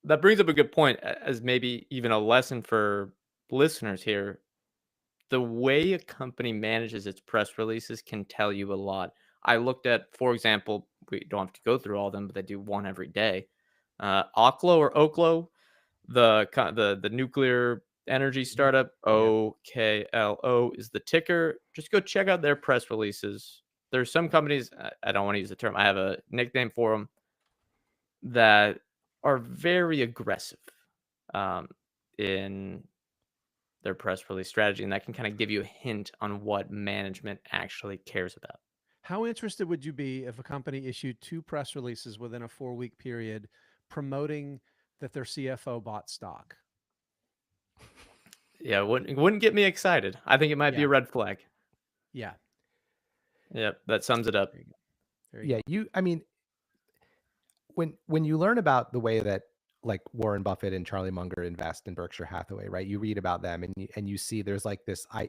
That brings up a good point, as maybe even a lesson for listeners here. The way a company manages its press releases can tell you a lot. I looked at, for example, we don't have to go through all of them, but they do one every day. Oklo, the nuclear energy startup, OKLO is the ticker. Just go check out their press releases. There's some companies, I don't want to use the term, I have a nickname for them, that are very aggressive in their press release strategy, and that can kind of give you a hint on what management actually cares about. How interested would you be if a company issued 2 press releases within a 4-week period promoting that their CFO bought stock? Yeah, wouldn't get me excited. I think it might be a red flag. Yeah. Yep, that sums it up. There you go. I mean, when you learn about the way that like Warren Buffett and Charlie Munger invest in Berkshire Hathaway, right? You read about them and you see there's like this. I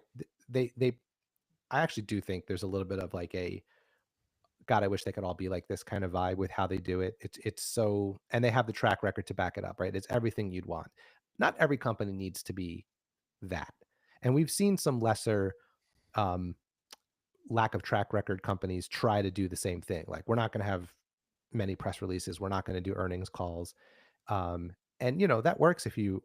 actually do think there's a little bit of like a, God, I wish they could all be like this kind of vibe with how they do it. It's so, and they have the track record to back it up, right? It's everything you'd want. Not every company needs to be that, and we've seen some lesser lack of track record companies try to do the same thing. Like, we're not going to have many press releases. We're not going to do earnings calls. And that works if you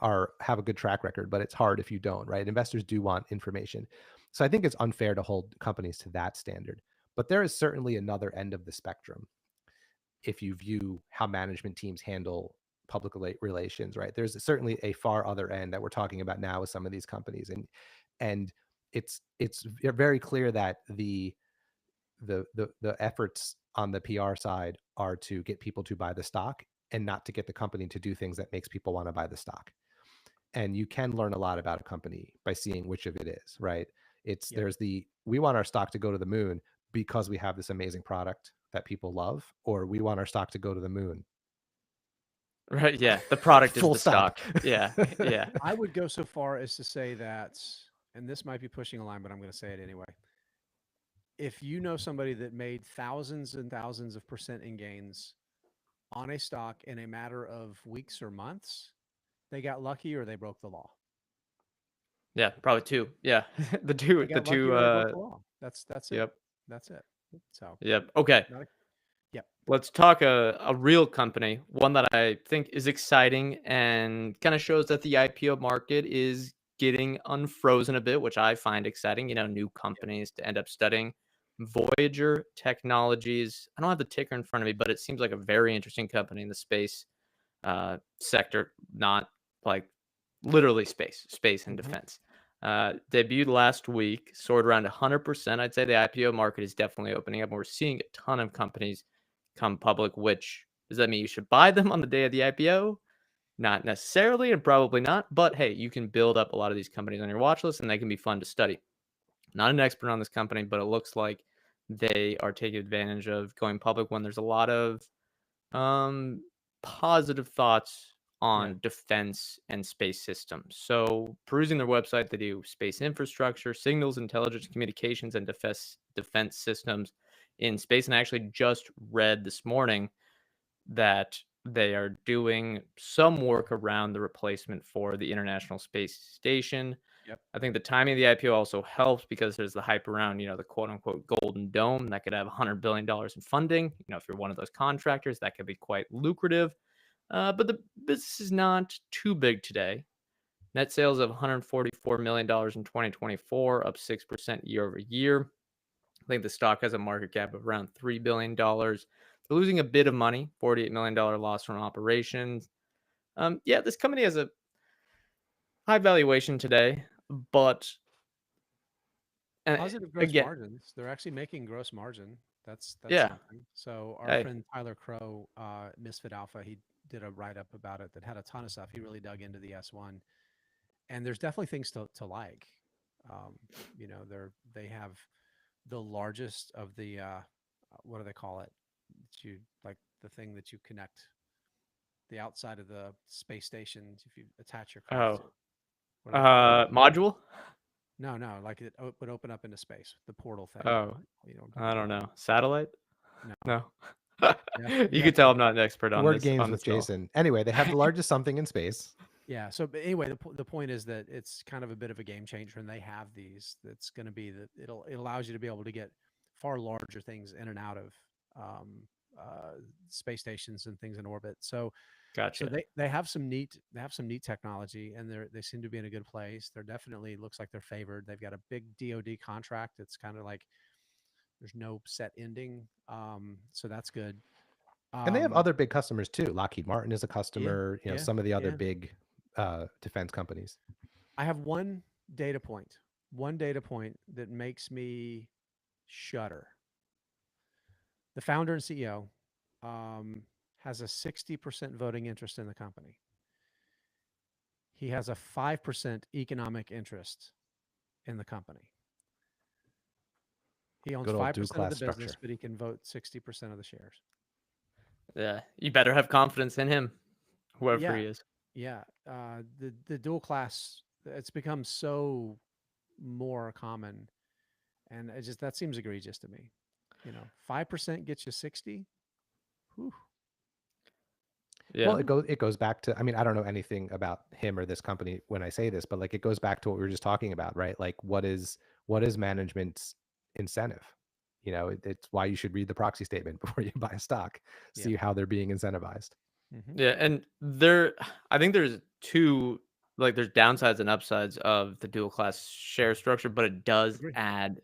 have a good track record, but it's hard if you don't, right? Investors do want information. So I think it's unfair to hold companies to that standard. But there is certainly another end of the spectrum if you view how management teams handle public relations, right? There's certainly a far other end that we're talking about now with some of these companies. And it's very clear that the efforts on the PR side are to get people to buy the stock and not to get the company to do things that makes people want to buy the stock. And you can learn a lot about a company by seeing which of it is, right? There's we want our stock to go to the moon because we have this amazing product that people love, or we want our stock to go to the moon. Right. Yeah. The product is Full the stop. stock. Yeah. Yeah. I would go so far as to say that, and this might be pushing a line, but I'm going to say it anyway. if you know somebody that made thousands and thousands of percent in gains on a stock in a matter of weeks or months, they got lucky or they broke the law. Yeah, probably two. Yeah, the They two, the got lucky two. or they broke the law. That's it. Yep, That's it. So yep. Okay, not a, yep. let's talk a real company, one that I think is exciting and kind of shows that the IPO market is getting unfrozen a bit, which I find exciting. New companies to end up studying. Voyager Technologies. I don't have the ticker in front of me, but it seems like a very interesting company in the space sector, not like literally space and defense. Debuted last week, soared around 100%. I'd say the IPO market is definitely opening up. And we're seeing a ton of companies come public, which does that mean you should buy them on the day of the IPO? Not necessarily, and probably not. But hey, you can build up a lot of these companies on your watch list and they can be fun to study. Not an expert on this company, but it looks like they are taking advantage of going public when there's a lot of positive thoughts Yeah. on defense and space systems. So, perusing their website, they do space infrastructure, signals, intelligence, communications, and defense systems in space. And I actually just read this morning that they are doing some work around the replacement for the International Space Station. Yep. I think the timing of the IPO also helps because there's the hype around, the quote unquote golden dome that could have $100 billion in funding. If you're one of those contractors, that could be quite lucrative. But the business is not too big today. Net sales of $144 million in 2024, up 6% year over year. I think the stock has a market cap of around $3 billion. They're losing a bit of money, $48 million loss from operations. Yeah, this company has a high valuation today, but Positive gross again, margins. They're actually making gross margin. That's yeah, something. So our hey, friend Tyler Crow, Misfit Alpha, he did a write up about it that had a ton of stuff. He really dug into the S1, and there's definitely things to like. They have the largest of the what do they call it? You like the thing that you connect the outside of the space station if you attach your craft to. What do they call it? module. No, like it would open up into space. The portal thing. Oh, I don't know. Satellite? No. No. You You have can tell to. I'm not an expert on Word this. games On with this at all. Jason. Anyway, they have the largest something in space. Yeah. So, but anyway, the point is that it's kind of a bit of a game changer, and they have these. That's going to be that it allows you to be able to get far larger things in and out of space stations and things in orbit. So Gotcha. they have some neat technology, and they seem to be in a good place. They're definitely looks like they're favored. They've got a big DoD contract that's kind of like there's no set ending, so that's good. And they have other big customers too. Lockheed Martin is a Yeah, customer, yeah, some of the other yeah. big defense companies. I have one data point that makes me shudder. The founder and CEO has a 60% voting interest in the company. He has a 5% economic interest in the company. He owns Good old 5% of the dual-class business, structure. but he can vote 60% of the shares. Yeah, you better have confidence in him, whoever Yeah, he is. yeah. The dual class, it's become so more common, and that seems egregious to me. 5% gets you 60. Whew. Yeah. Well, it goes back to, I mean, I don't know anything about him or this company when I say this, but like it goes back to what we were just talking about, right? Like what is management's incentive? It's why you should read the proxy statement before you buy a stock, see how they're being incentivized. Mm-hmm. Yeah, and I think there's two, like there's downsides and upsides of the dual class share structure, but it does Agree. add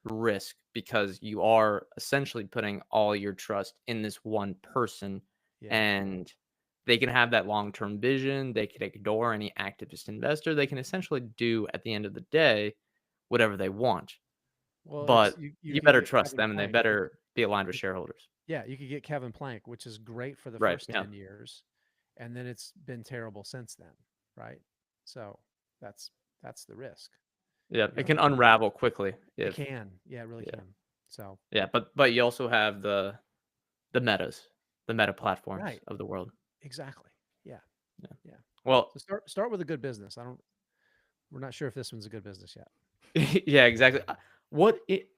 risk because you are essentially putting all your trust in this one person, Yeah. and they can have that long-term vision. They can ignore any activist investor. They can essentially do at the end of the day whatever they want. Well, But you you could better get trust Kevin them, and they Plank. better be aligned with shareholders. Yeah, you could get Kevin Plank, which is great for the Right. first Yeah. 10 years, and then it's been terrible since then, right? So that's the risk. Yeah. It can unravel quickly. It can. Yeah, it really Yeah. can. So Yeah, but you also have the metas, the meta platforms right. of the world. Exactly. Yeah. Yeah. Yeah. Well, So start with a good business. We're not sure if this one's a good business yet. yeah, exactly. What it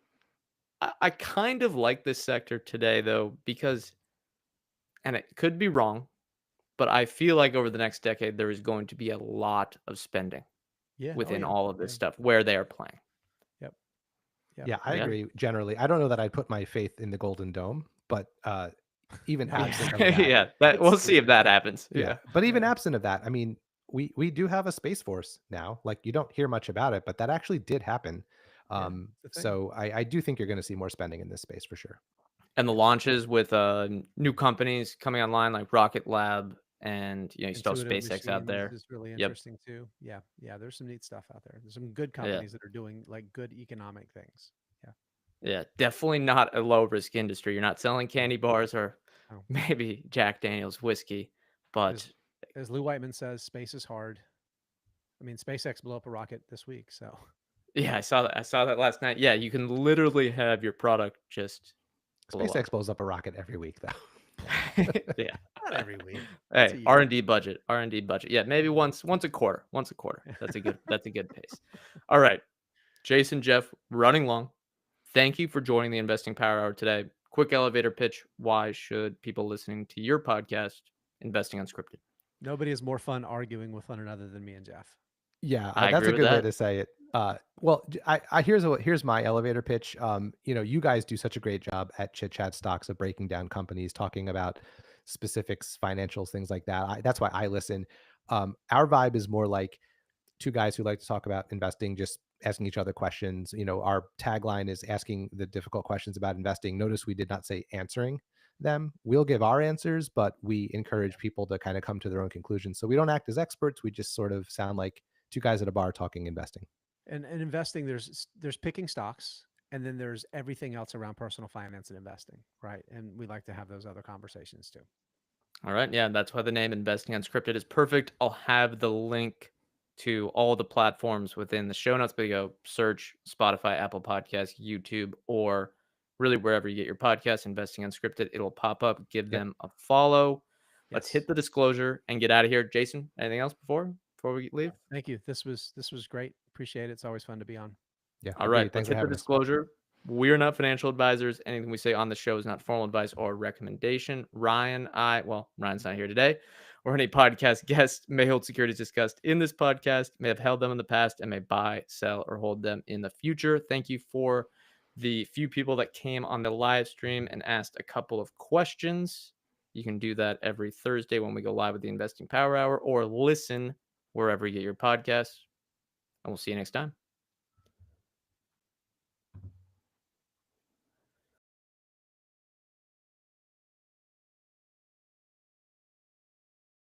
I kind of like this sector today, though, because, and it could be wrong, but I feel like over the next decade, there is going to be a lot of spending Yeah. Oh within yeah. all of Yeah. this stuff where they are playing. Yep. Yep. Yeah, I Yeah. agree generally. I don't know that I'd put my faith in the Golden Dome, but even No, absent of Yeah, that, yeah, that we'll It's see if that happens. yeah. Yeah. But even Yeah. absent of that, I mean, we do have a space force now. Like you don't hear much about it, but that actually did happen. Yeah. It's a thing. So I do think you're going to see more spending in this space for sure. And the launches with new companies coming online like Rocket Lab, and you still have Intuitive SpaceX out Machines there. is really Yep. interesting too. Yeah. Yeah. There's some neat stuff out there. There's some good Yeah. companies that are doing like good economic things. Yeah. Yeah. Definitely not a low risk industry. You're not selling No. candy bars or No. maybe Jack Daniel's whiskey, but As Lou Whiteman says, space is hard. I mean, SpaceX blew up a rocket this week, so yeah, I saw that. I saw that last night. Yeah, you can literally have your product just blow SpaceX up. blows up a rocket every week, though. not Yeah. every week. Once a Hey, year. R&D budget. R&D budget. Yeah, maybe once a quarter. Once a quarter. That's a good pace. All right. Jason, Jeff, running long. Thank you for joining the Investing Power Hour today. Quick elevator pitch. Why should people listening to your podcast, Investing Unscripted? Nobody has more fun arguing with one another than me and Jeff. Yeah, I that's agree a with good way that. to say it. Well, here's my elevator pitch. You guys do such a great job at Chit Chat Stocks of breaking down companies, talking about specifics, financials, things like that. That's why I listen. Our vibe is more like two guys who like to talk about investing, just asking each other questions. Our tagline is asking the difficult questions about investing. Notice we did not say answering them. We'll give our answers, but we encourage people to kind of come to their own conclusions. So we don't act as experts. We just sort of sound like two guys at a bar talking investing. And investing, there's picking stocks, and then there's everything else around personal finance and investing, right? And we like to have those other conversations too. All right. Yeah, that's why the name Investing Unscripted is perfect. I'll have the link to all the platforms within the show notes, but you go search Spotify, Apple Podcasts, YouTube, or really wherever you get your podcast, Investing Unscripted. It'll pop up. Give Yep. them a follow. Let's Yes. hit the disclosure and get out of here. Jason, anything else before we leave? Thank you. This was great. Appreciate it. It's always fun to be on. Yeah. All agreed. right, Thanks let's for hit the having us. disclosure. We're not financial advisors. Anything we say on the show is not formal advice or recommendation. Ryan's not here today, or any podcast guest may hold securities discussed in this podcast, may have held them in the past, and may buy, sell, or hold them in the future. Thank you for the few people that came on the live stream and asked a couple of questions. You can do that every Thursday when we go live with the Investing Power Hour, or listen wherever you get your podcasts. And we'll see you next time.